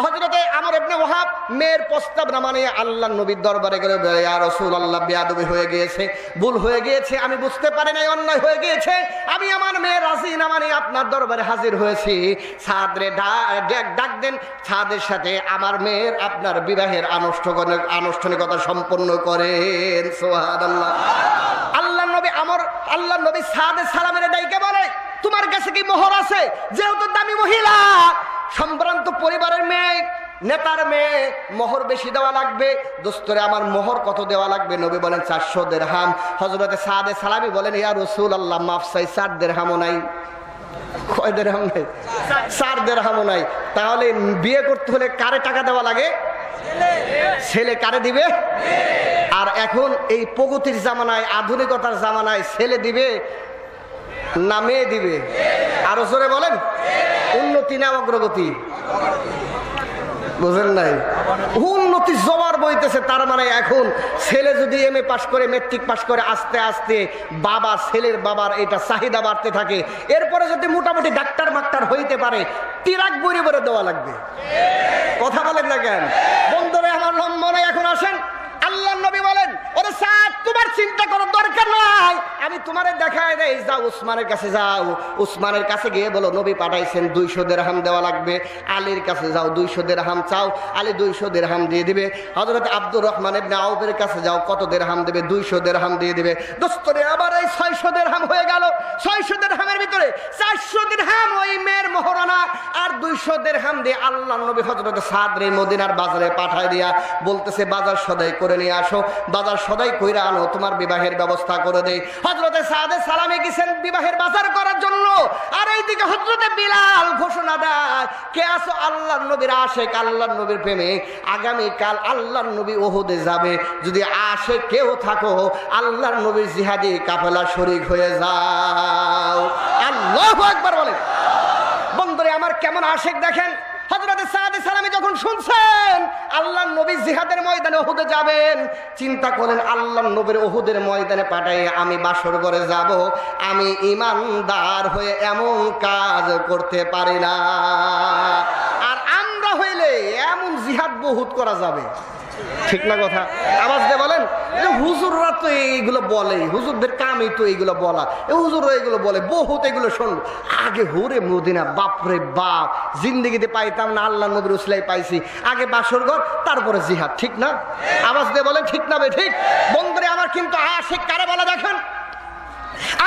হযরতে আমর ইবনে ওয়াহাব মেয়ের প্রস্তাব না মানে আল্লাহর নবীর দরবারে গেলে, ইয়া রাসূলুল্লাহ, বেয়াদবি হয়ে গিয়েছে, ভুল হয়ে গিয়েছে, আমি বুঝতে পারি নাই, অন্যায় হয়ে গিয়েছে, আমি আমার মেয়ে রাজি না মানে আপনার দরবারে হাজির হয়েছি। সাদরে ডাক দেন, সাদের সাথে আমার মেয়ের আপনার বিবাহের আনুষ্ঠানিকতা সম্পন্ন করেন। সুবহানাল্লাহ। আল্লাহর নবী সাদ সালামের ডাইকে বলে, তোমার কাছে কি মোহর আছে? যেহেতু দামি মহিলা, সম্ভ্রান্ত পরিবারের মেয়ে, নেতার মেয়ে, মোহর বেশি দেওয়া লাগবে। দোস্তরে আমার মোহর কত দেওয়া লাগবে? নবী বলেন 400 দিরহাম। হযরতে সাদ সালামি বলেন, ইয়া রাসূলুল্লাহ, মাফ চাই, 4 দিরহামও নাই। কয় দিরহাম নাই? 4 দিরহামও নাই। তাহলে বিয়ে করতে হলে কারে টাকা দেওয়া লাগে? ছেলে কারে দিবে? আর এখন এই প্রগতির জামানায়, আধুনিকতার জামানায় ছেলে দিবে না মেয়ে দিবে? আরো জোরে বলেন। উন্নতি না অগ্রগতি? বুঝেন নাই? উন্নতি জোয়ার বইতেছে। তার মানে এখন ছেলে যদি এমএ পাস করে, মেট্রিক পাস করে, আস্তে আস্তে ছেলের বাবার এটা চাহিদা বাড়তে থাকে। এরপরে যদি মোটামুটি ডাক্তার মাক্তার হইতে পারে, তিরাক বইরে বইরে দেওয়া লাগবে। কথা বলেন না কেন? বন্ধুরা আমার মনে এখন আসেন, আল্লাহর নবী বলেন, ওরে সাদ, তোমার চিন্তা করার দরকার নাই, আমি তোমারে দেখায় দেই, যাও উসমানের কাছে যাও। উসমানের কাছে গিয়ে বলো, নবী পাঠাইছেন, 200 দিরহাম দেওয়া লাগবে। আলীর কাছে যাও, 200 দিরহাম চাও, আলী 200 দিরহাম দিয়ে দিবে। হযরত আব্দুর রহমান ইবনে আউফের কাছে যাও, কত দিরহাম দেবে? 200 দিরহাম দিয়ে দিবে। দোস্তরে আবার এই 600 দিরহাম হয়ে গেল। 600 দিরহামের ভিতরে 400 দিরহাম ওই মেয়ের মোহরানা, আর 200 দিরহাম দিয়ে আল্লাহর নবী হযরত সাদ রে মদিনার বাজারে পাঠায় দিয়া বলতেছে, বাজার সদাই করে নিয়ে আসো, বাজার সদাই কইরা আনো, তোমার বিবাহের ব্যবস্থা করে দেই। হযরতে সাদে সালামে গেছেন বিবাহের বাজার করার জন্য, আর এইদিকে হযরতে বিলাল ঘোষণা দেয়, কে আছো? আল্লাহর নবীর আশিক, আল্লাহর নবীর প্রেমিক, আগামী কাল আল্লাহর নবী ওহুদে যাবে, যদি আশিক কেউ থাকো, আল্লাহর নবীর জিহাদি কাফেলা শরীক হয়ে যাও। আল্লাহু আকবার বলেন। বন্ধুরে আমার কেমন আশিক দেখেন। হযরতে সাদে সালামী যখন শুনছেন আল্লাহর নবী জিহাদের ময়দানে ওহুদে যাবেন, চিন্তা করেন, আল্লাহর নবীর ওহুদের ময়দানে পাঠাই আমি বাসর ঘরে যাব, আমি ঈমানদার হয়ে এমন কাজ করতে পারি না। আর আমরা হইলে এমন জিহাদ বহুত করা যাবে। ঠিক না কথা? আওয়াজ দিয়ে বলেন। হুজুররা তো এইগুলো বলে, হুজুরদের কামই তো এইগুলো বলা, হুজুররা এগুলো বলে, বহুত এগুলো শুনবো। আগে হুরে মদিনা, বাপরে বাপ, জিন্দেগিতে পাইতাম না, আল্লাহ নবীর উসলাই পাইছি। আগে বাসর ঘর, তারপরে জিহাদ। ঠিক না? আওয়াজ দিয়ে বলেন, ঠিক না বে ঠিক? বন্ধুরে আমার কিন্তু আশিক কারে বলা দেখেন,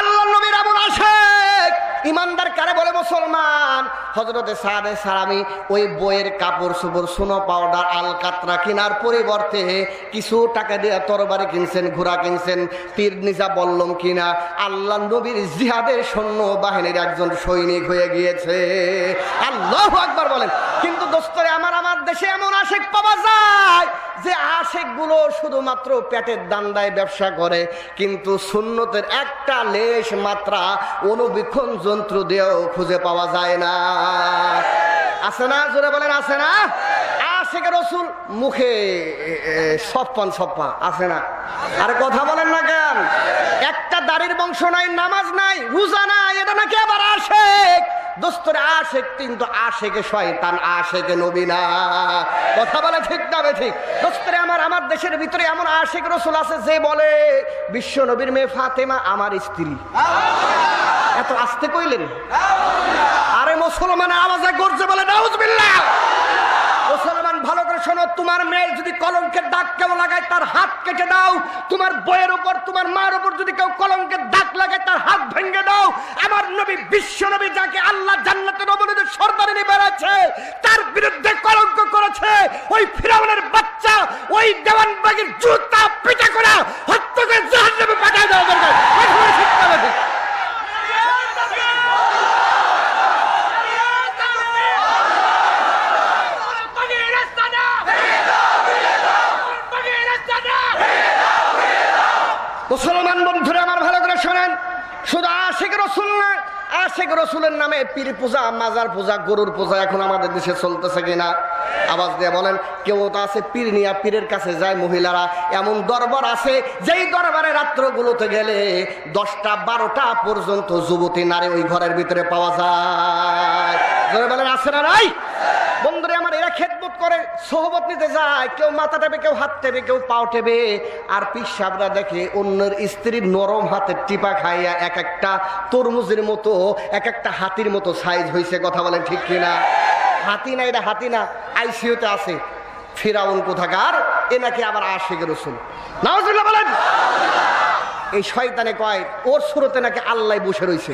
আল্লাহ নবীর এমন আশিক। ইমানদার কারে বলে? মুসলমান। হযরতে সাদে সালামী ওই বইয়ের কাপড় চোপড়, সোনো পাউডার, আলকাতরা কেনার পরিবর্তে কিছু টাকা দিয়ে তরবারি কিনছেন, ঘোড়া কিনছেন, তীর নিজা বল্লম কিনা আল্লাহ নবীর জিহাদের সৈন্য বাহিনীর একজন সৈনিক হয়ে গিয়েছে। আল্লাহু আকবার বলেন। কিন্তু দোস্তরে আমার দেশে এমন আশিক পাওয়া যায় যে আশিক গুলো শুধুমাত্র পেটের দান্দায় ব্যবসা করে, কিন্তু সুন্নতের একটা লেশ মাত্রা অনুবীক্ষণ যন্ত্র দিয়েও খুঁজে পাওয়া যায় না। আছে না? জোরে বলেন, আছে না? আশিকে রাসূল মুখে সপ্পা আছে না? আরে কথা বলেন না কেন? একটা দাড়ির বংশ নাই, নামাজ নাই, রোজা নাই, এটা নাকি আবার আশিক? দোস্তরে আশিক কিন্তু আশিকে শয়তান, আশিকে নবী না। কথা বলে ঠিক না বে ঠিক? দোস্তরে আমার দেশের ভিতরে এমন আশিক রাসূল আছে যে বলে, বিশ্ব নবীর মেয়ে ফাতেমা আমার স্ত্রী। এত আস্তে কইলেন? আরে মুসলমানের আওয়াজে গর্জে বলে নাউজুবিল্লাহ। মুসলমান ভালো করে শোনো, তোমার মেয়ের যদি কলঙ্কের দাগ কেউ লাগায় তার হাত কেটে দাও। তোমার বইয়ের উপর, তোমার মার উপর যদি কেউ কলঙ্কের দাগ লাগায় তার হাত ভেঙে দাও। আমার নবী, বিশ্ব নবী, যাকে আল্লাহ জান্নাতে নবীদের সর্দারিনী বেড়াচ্ছে, তার বিরুদ্ধে কলঙ্ক করেছে ওই ফিরাউনের বাচ্চা, ওই দেওয়ানবাগির জুতা পিটা করে হত্যা করে জাহান্নামে পাঠিয়ে দেওয়া দরকার। মুসলমান বন্ধুরা আমার ভালো করে শোনেন, শুধু আশিক রাসূল না, আশিক রাসূলের নামে পীর পূজা, মাজার পূজা, গরুর পূজা এখন আমাদের দেশে চলতেছে কিনা? আওয়াজ দিয়ে বলেন। কেউ তো আছে পীর নিয়া পীরের কাছে যায় মহিলারা, এমন দরবার আছে যেই দরবারে রাত্রগুলোতে গেলে 10টা 12টা পর্যন্ত যুবতী নারী ওই ঘরের ভিতরে পাওয়া যায়। জোরে বলেন আছে না নাই? বন্ধুরে আমার, এরা খেদমত করে, সোহবত নিতে যায়, কেউ মাথা টেপে, কেউ হাত টেপে, কেউ পাও টেপে। আর পীর সাহেবরা দেখে অন্যের স্ত্রীর নরম হাতের টিপা খাইয়া এক একটা তরমুজের মতো, এক একটা হাতির মতো সাইজ হয়েছে। কথা বলেন ঠিক কিনা? হাতি না, এটা হাতি না, আইসিইউতে আছে। ফিরাউন কোথাকার, এ নাকি আবার আশিক রাসূল। নাউজুবিল্লাহ বলেন। এই শয়তানে কয় ওর সুরতে নাকি আল্লাহ বসে রয়েছে।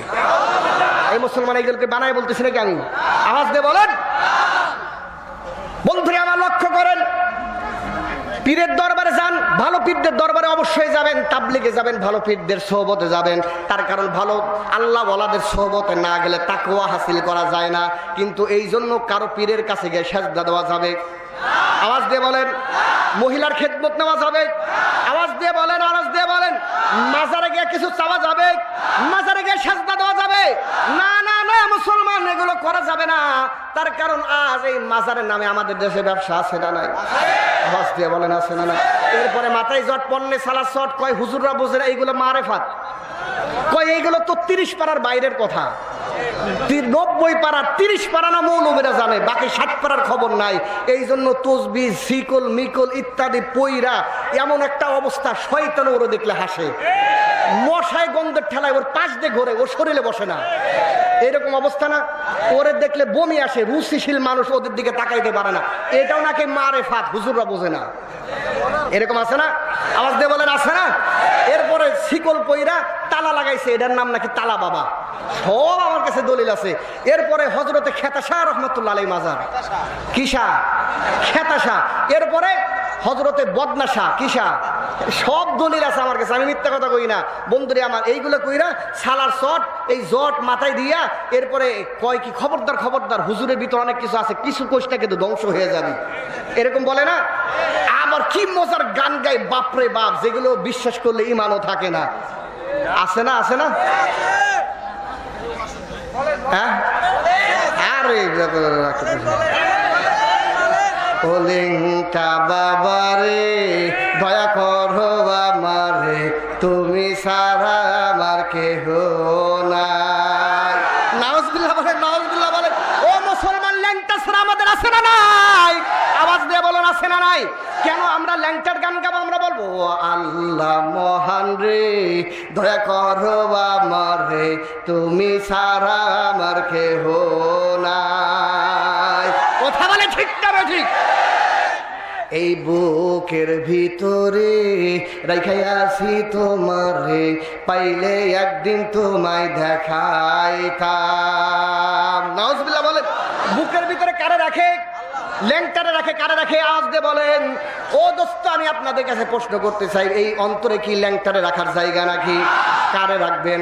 এই মুসলমান এইগুলোকে বানায় বলতেছি নাকি আমি? আওয়াজ দিয়ে বলেন। বন্ধুরা আমার, লক্ষ্য করেন, পীরের দরবারে যান, ভালো পীরদের দরবারে অবশ্যই যাবেন, তাবলিগে যাবেন, ভালো পীরদের সোহবতে যাবেন। তার কারণ ভালো আল্লাহ ওয়ালাদের সোহবতে না গেলে তাকওয়া হাসিল করা যায় না। কিন্তু এই জন্য কারো পীরের কাছে গিয়ে সেজদা দেওয়া যাবে? আওয়াজ দিয়ে বলেন। মহিলার খেদমত নেওয়া যাবে? আওয়াজ দিয়ে বলেন, আওয়াজ দিয়ে বলেন। মাজারে গিয়ে কিছু চাওয়া যাবে? মাজারে গিয়ে সেজদা দেওয়া যাবে? না না না মুসলমান, এগুলো করা যাবে না। তার কারণ আজ এই মাজারের নামে আমাদের দেশে ব্যবসা আছে না নাই? আওয়াজ দিয়ে বলেন আছে না নাই? এরপরে মাথায় জট, পণ্যে সালা শট, কয় হুজুররা বোঝে না এইগুলো মারেফাত। কয় এইগুলো তো 30 পাড়ার বাইরের কথা। 90 পাড়া, 30 পাড়া না মৌলবীরা জানে, বাকি 60 পাড়ার খবর নাই। এই জন্য তসবিহ, শিকল, মিকল ইত্যাদি পইরা এমন একটা অবস্থা, শয়তান ওরে দেখলে হাসে, মশায় গন্ধের ঠেলায় ওর পাশ দিয়ে ঘোরে, ওর শরীরে বসে না। এরকম অবস্থা না? ওরে দেখলে বমি আসে, রুচিশীল মানুষ ওদের দিকে তাকাইতে পারে না। এটাও নাকি মারেফাত, হুজুররা বোঝে না। এরকম আছে না? আওয়াজ দিয়ে বলেন আছে না? এরপরে শিকল পইরা তালা লাগাইছে, এটার নাম নাকি তালা বাবা। সব আমার কাছে দলিল আছে। এরপরে হযরতে খেতাশা রহমাতুল্লাহ আলাইহি মাজার, কিসা খেতাশা। এরপরে হযরতে বদনাশা, কিসা। সব দলিল আছে আমার কাছে, আমি মিথ্যা কথা কই না। বন্ধুরে আমার, এইগুলো কইরা সালার শট, এই জট মাথায় দিয়া এরপরে কয় কি খবরদার খবরদার, হুজুরের ভিতর অনেক কিছু আছে, কিছু কোষটা কিন্তু ধ্বংস হয়ে যাবে, এরকম বলে না? আবার কি মজার গান গায় বাপরে বাপ, যেগুলো বিশ্বাস করলে ইমানও থাকে না। আছে না? আছে না? হ্যাঁ, আরে ওলিংটা বাবারে, দয়া করো আমারে, তুমি সারা আমার কেহ নাই। নাউজুবিল্লাহ বলেন, নাউজুবিল্লাহ বলেন। ও মুসলমান, ল্যাংটা ছাড়া আমাদের আছে না নাই? আওয়াজ দিয়ে বলেন আছে না নাই? কেন আমরা ল্যাংটার গান গাবো? আমরা বলবো আল্লাহ মহান রে, দয়া করো আমারে, তুমি সারা আমার কেহ নাই। কথা বলে ঠিক না ঠিক? এই বুকের ভিতরে রাইখাই আছি তোমারে, পাইলে একদিন তোমায় দেখাইতাম। নাউজুবিল্লাহ বলেন। বুকের ভিতরে কারে রাখে? ল্যাংটারে রাখে। কারে রাখে? আওয়াজ দিয়ে বলেন। ও দোস্ত, আমি আপনাদের কাছে প্রশ্ন করতে চাই, এই অন্তরে কি ল্যাংটারে রাখার জায়গা নাকি? কারে রাখবেন?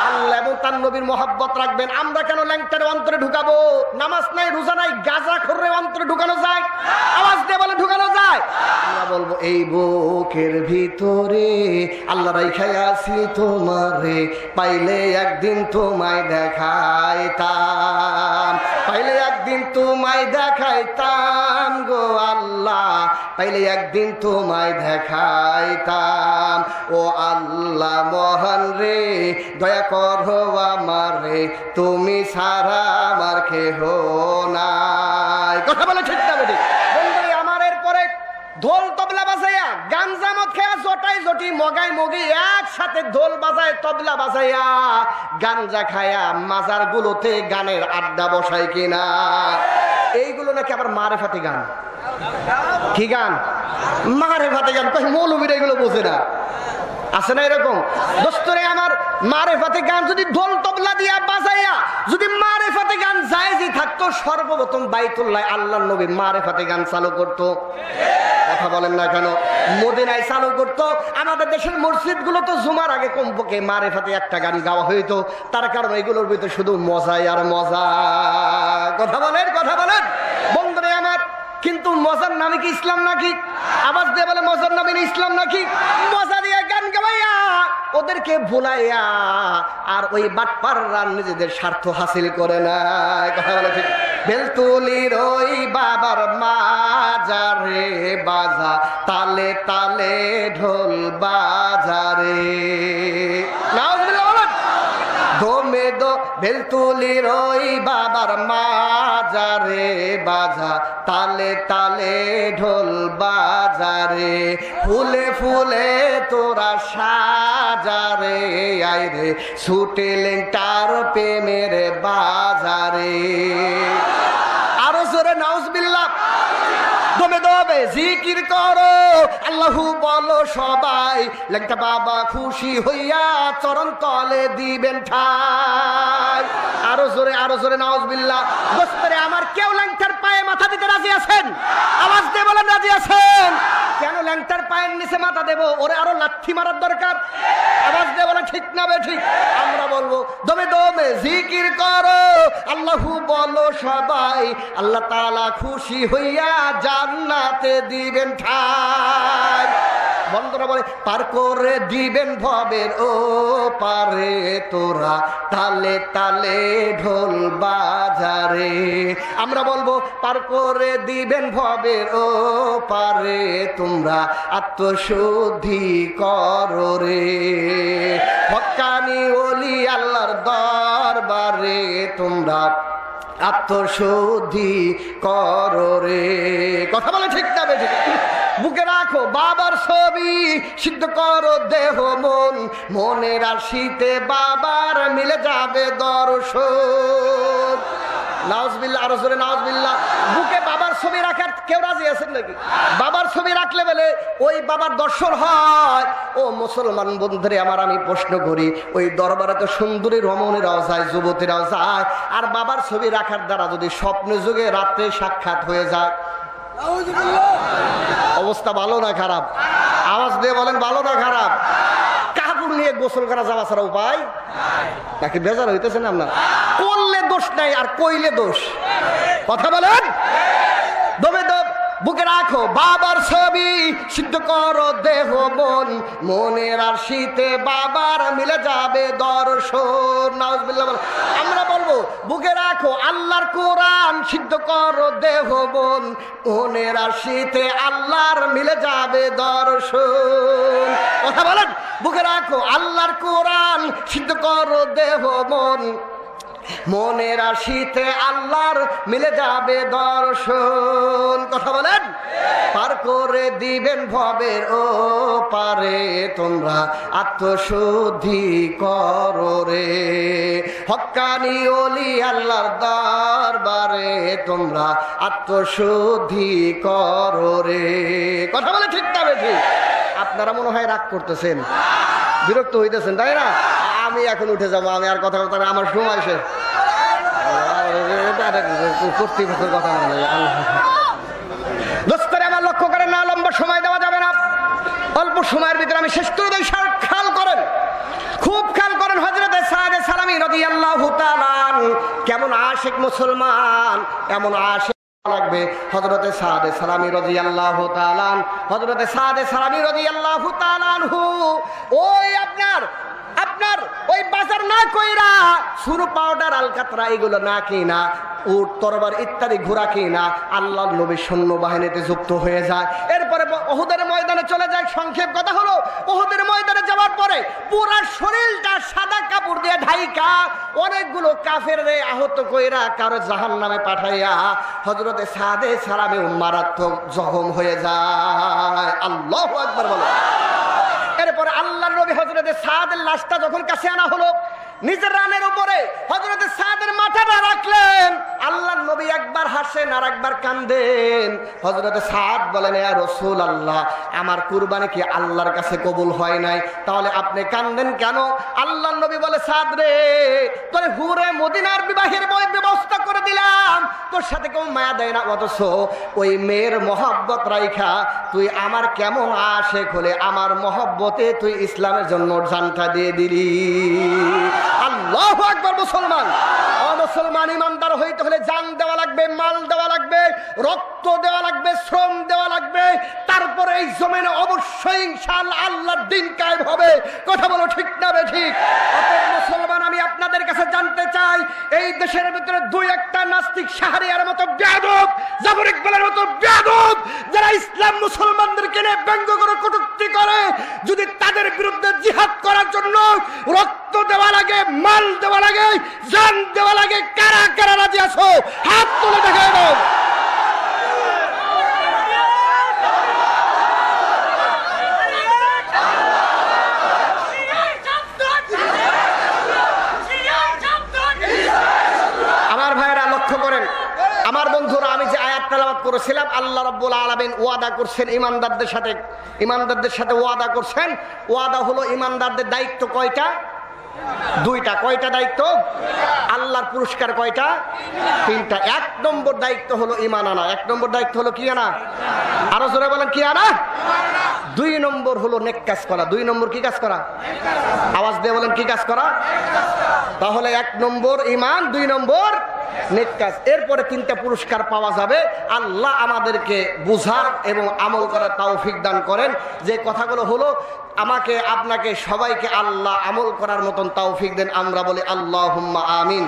আল্লাহ এবং তার নবীর মহব্বত রাখবেন। আমরা কেন ল্যাংটারে অন্তরে ঢুকাবো? নামাজ নাই, রোজা নাই, গাঁজা খোরে অন্তরে ঢুকানো যায়? আওয়াজ দিয়ে বলে ঢুকানো যায়? আমরা বলবো এই বুকের ভিতরে আল্লাহ রাইখাই আছি তোমারে, পাইলে একদিন তোমায় দেখাইতাম, পাইলে একদিন তোমায় দেখাইতাম গো আল্লাহ, পাইলে একদিন তোমায় দেখাইতাম। ও আল্লাহ মহান রে, দয়া করো আমারে, তুমি সারা আমার কেহ নাই। কথা বলে ঠিক না বেটি? বন্ধুরে আমার, এরপরে ঢোল তবলা বাজাইয়া, গাঞ্জা মদ খেয়া, জটাই জটি, মগাই মগি একসাথে ঢোল বাজায়, তবলা বাজাইয়া, গাঞ্জা খায়া মাজার গুলোতে গানের আড্ডা বসায় কিনা? এইগুলো নাকি আবার মারেফাতি গান। কি গান? মারেফাতি গান। মৌলবীরা এগুলো বোঝে না। আছে না এরকম? দোস্তরে আমার, মারেফাতি গান যদি ঢোল তবলা দিয়া বাজাইয়া যদি মারেফাতি গান জায়েজই থাকতো, সর্বপ্রথম বাইতুল্লাহ আল্লাহর নবী মারেফাতি গান চালু করতো। কথা বলেন না কেন? মদিনায় চালু করতো। আমাদের দেশের মসজিদ গুলো তো জুমার আগে কমপক্ষে মারেফাতি একটা গান গাওয়া হইতো। তার কারণ এগুলোর ভিতরে শুধু মজাই আর মজা। কথা বলেন, কথা বলেন বন্ধুরে আমার। কিন্তু মজার নামে কি ইসলাম নাকি? আওয়াজ দিয়ে বলে মজার নামে ইসলাম নাকি? মজা দিয়ে গান গাওয়াইয়া ওদেরকে ভুলাইয়া আর ওই বাটপাররা নিজেদের স্বার্থ হাসিল করে না। কথা বলে ঠিক? বেলতুলির ওই বাবার মাজারে বাজা, তালে তালে ঢোল বাজারে। নাউজুবিল্লাহ বলেন। দমে বেলতুলির ওই বাবার মাজারে বাজা তালে তালে ঢোল বাজারে ফুলে ফুলে তোরা সাজারে আইরে ছুটে লেংটার প্রেমের বাজারে। আরো জোরে নাউজুবিল্লাহ, দমে দমে জিকির করো আল্লাহু বলো সবাই, লেংটা বাবা খুশি হইয়া চরণ তলে দিবেন ঠাই। আরো জোরে নাউজুবিল্লাহ। দোস্তরে আমার কেউ ল্যাংটার পায়ে মাথা দিতে রাজি আছেন? আওয়াজ দিয়ে বলেন রাজি আছেন। কেন ল্যাংটার পায়ের নিচে মাথা দেব? ওরে আরো লাথি মারার দরকার। আওয়াজ দিয়ে বলেন ঠিক না বেঠিক? আমরা বলবো দমে দমে জিকির করো আল্লাহু বলো সবাই, আল্লাহ তাআলা খুশি হইয়া জান্নাতে দিবেন ঠাই। বন্ধুরা বলে পার করে দিবেন ভবের ও পারে তোরা তালে তালে ঢোল বাজারে। আমরা বলবো পার করে দিবেন ভবের ও পারে তোমরা আত্মশুদ্ধি করো রে। হক্কানি ওলি আল্লাহর দরবারে তোমরা আত্মশুদ্ধি করো রে। কথা বলে ঠিক না বেঠিক? বুকে রাখো বাবার ছবি, সিদ্ধ করো দেহ মন, মনের আশিতে বাবার মিলে যাবে দর্শন। নাউজুবিল্লাহ, আরো জোরে নাউজুবিল্লাহ। বুকে বাবার ছবি রাখার কেউ রাজি আছেন নাকি? বাবার ছবি রাখলে বলে ওই বাবার দর্শন হয়। ও মুসলমান বন্ধুরে আমার, আমি প্রশ্ন করি, ওই দরবারে তো সুন্দরী রমণীরাও যায়, যুবতীরাও যায়, আর বাবার ছবি রাখার দ্বারা যদি স্বপ্ন যুগে রাত্রে সাক্ষাৎ হয়ে যায়, অবস্থা ভালো না খারাপ? আওয়াজ দিয়ে বলেন ভালো না খারাপ? কাপড় নিয়ে গোসল করা যাওয়া ছাড়া উপায় নাকি? বেজার হইতেছে না আপনার? করলে দোষ নাই আর কইলে দোষ। কথা বলেন। দমে দম বুকে রাখো বাবার ছবি, সিদ্ধ করো দেহ মন, মনের আর শীতে বাবার মিলে যাবে দর্শন। নাউজুবিল্লাহ। আমরা বলবো বুকে রাখো আল্লাহর কোরআন, সিদ্ধ করো দেহ মন, মনের আর শীতে আল্লাহর মিলে যাবে দর্শন। কথা বলেন। বুকে রাখো আল্লাহর কোরআন, সিদ্ধ করো দেহ মন, মনের আশিতে আল্লাহর মিলে যাবে দর্শন। কথা বলেন। পার করে দিবেন ভবের ও পারে তোমরা আত্মশুদ্ধি করো রে। হক্কানি ওলি আল্লাহর দরবারে তোমরা আত্মশুদ্ধি করো রে। কথা বলে ঠিক না বেঠিক? আপনারা মনে হয় রাগ করতেছেন, বিরক্ত হইতেছেন, তাই না? আমি এখন উঠে যাবো, আমি আর কথা বলতে আমার সময় শেষ। কর্তৃপক্ষের কথা দোস্তরে আমার লক্ষ্য করেন না, লম্বা সময় দেওয়া যাবে না। অল্প সময়ের ভিতরে আমি শেষ করে দেই। খেয়াল করেন, খুব খেয়াল করেন। হযরতে সাদে সালামী রাদিয়াল্লাহু তাআলা কেমন আশিক মুসলমান, এমন আশিক লাগবে। হযরতে সাদে সালামী রাদিয়াল্লাহু তাআলা, হযরতে সাদে সালামী রাদিয়াল্লাহু তাআলা ওই আপনার ওই বাজার না কইরা সুরু পাউডার আলকাতরা এগুলো না কিনা, উট তরবার ইত্যাদি ঘোড়া কিনা আল্লাহর নবীর সৈন্য বাহিনীতে যুক্ত হয়ে যায়। এরপরে উহুদের ময়দানে চলে যায়। সংক্ষেপ কথা হলো, উহুদের ময়দানে যাওয়ার পরে পুরা শরীরটা সাদা কাপড় দিয়ে ঢাইকা অনেকগুলো কাফেররে আহত কইরা কারো জাহান্নামে পাঠাইয়া হযরতে সাদে সালামী মারাত্মক জখম হয়ে যায়। আল্লাহু আকবার বলো। এরপরে আল্লাহর নবী হযরতে সাদের লাশটা যখন কাছে আনা হলো, নিজের রানের উপরে হযরতে সাদের মাথাটা রাখলেন। আল্লাহর নবী একবার হাসেন আর একবার কাঁদেন। হযরতে সাদ বলেন, ইয়া রাসূলুল্লাহ, আমার কুরবানি কি আল্লাহর কাছে কবুল হয় নাই? তাহলে আপনি কাঁদেন কেন? আল্লাহর নবী বলে, সাদ রে, তোর হুরে মদিনার বিবাহের ব্যবস্থা করে দিলাম, তোর সাথে কেউ মায়া দেয় না, অথচ ওই মেয়ের মহব্বত রাইখা তুই আমার কেমন আশেক হলে আমার মহব্বতে তুই ইসলামের জন্য জানটা দিয়ে দিলি। আল্লাহু আকবার। মুসলমান মুসলমান ইমানদার হইতে হলে জান দেওয়া লাগবে, মাল দেওয়া লাগবে, রক্ত দেওয়া লাগবে, শ্রম দেওয়া লাগবে। তারপরে এই জমিনে অবশ্যই ইনশাআল্লাহ আল্লাহর দ্বীন কায়েম হবে। কথা বলো ঠিক না বেঠিক? মুসলমান আমি আপনাদের কাছে জানতে চাই, এই দেশের ভিতরে দুই একটা নাস্তিক শাহরিয়ার মতো বেয়াদব, জাফর ইকবালের মতো বেয়াদব, যারা ইসলাম মুসলমানদেরকে নিয়ে ব্যঙ্গ করে কটূক্তি করে, যদি তাদের বিরুদ্ধে জিহাদ করার জন্য রক্ত দেওয়া লাগে, মাল দেওয়া লাগে, জান দেওয়া লাগে, কারা কারা রাজি আছো হাত তুলে দেখায় দাও। আমার ভাইরা লক্ষ্য করেন, আমার বন্ধুরা, আমি যে আয়াত তেলাওয়াত করেছিলাম, আল্লাহ রাব্বুল আলামিন ওয়াদা করছেন ইমানদারদের সাথে ওয়াদা করছেন। ওয়াদা হলো ইমানদারদের দায়িত্ব কয়টা? দুইটা। কয়টা দায়িত্ব? আল্লাহর পুরস্কার কয়টা? তিনটা। এক নম্বর দায়িত্ব হলো ঈমান আনা। এক নম্বর দায়িত্ব হলো কি আনা? আরো জোরে বলেন, কি আনা? দুই নম্বর হলো নেক কাজ করা। দুই নম্বর কি কাজ করা? আওয়াজ দিয়ে বলেন, কি কাজ করা? তাহলে এক নম্বর ঈমান, দুই নম্বর নেক কাজ। এরপরে তিনটা পুরস্কার পাওয়া যাবে। আল্লাহ আমাদেরকে বুঝার এবং আমল করার তৌফিক দান করেন। যে কথাগুলো হলো, আমাকে আপনাকে সবাইকে আল্লাহ আমল করার মতন তৌফিক দেন। আমরা বলি আল্লাহুম্মা আমিন।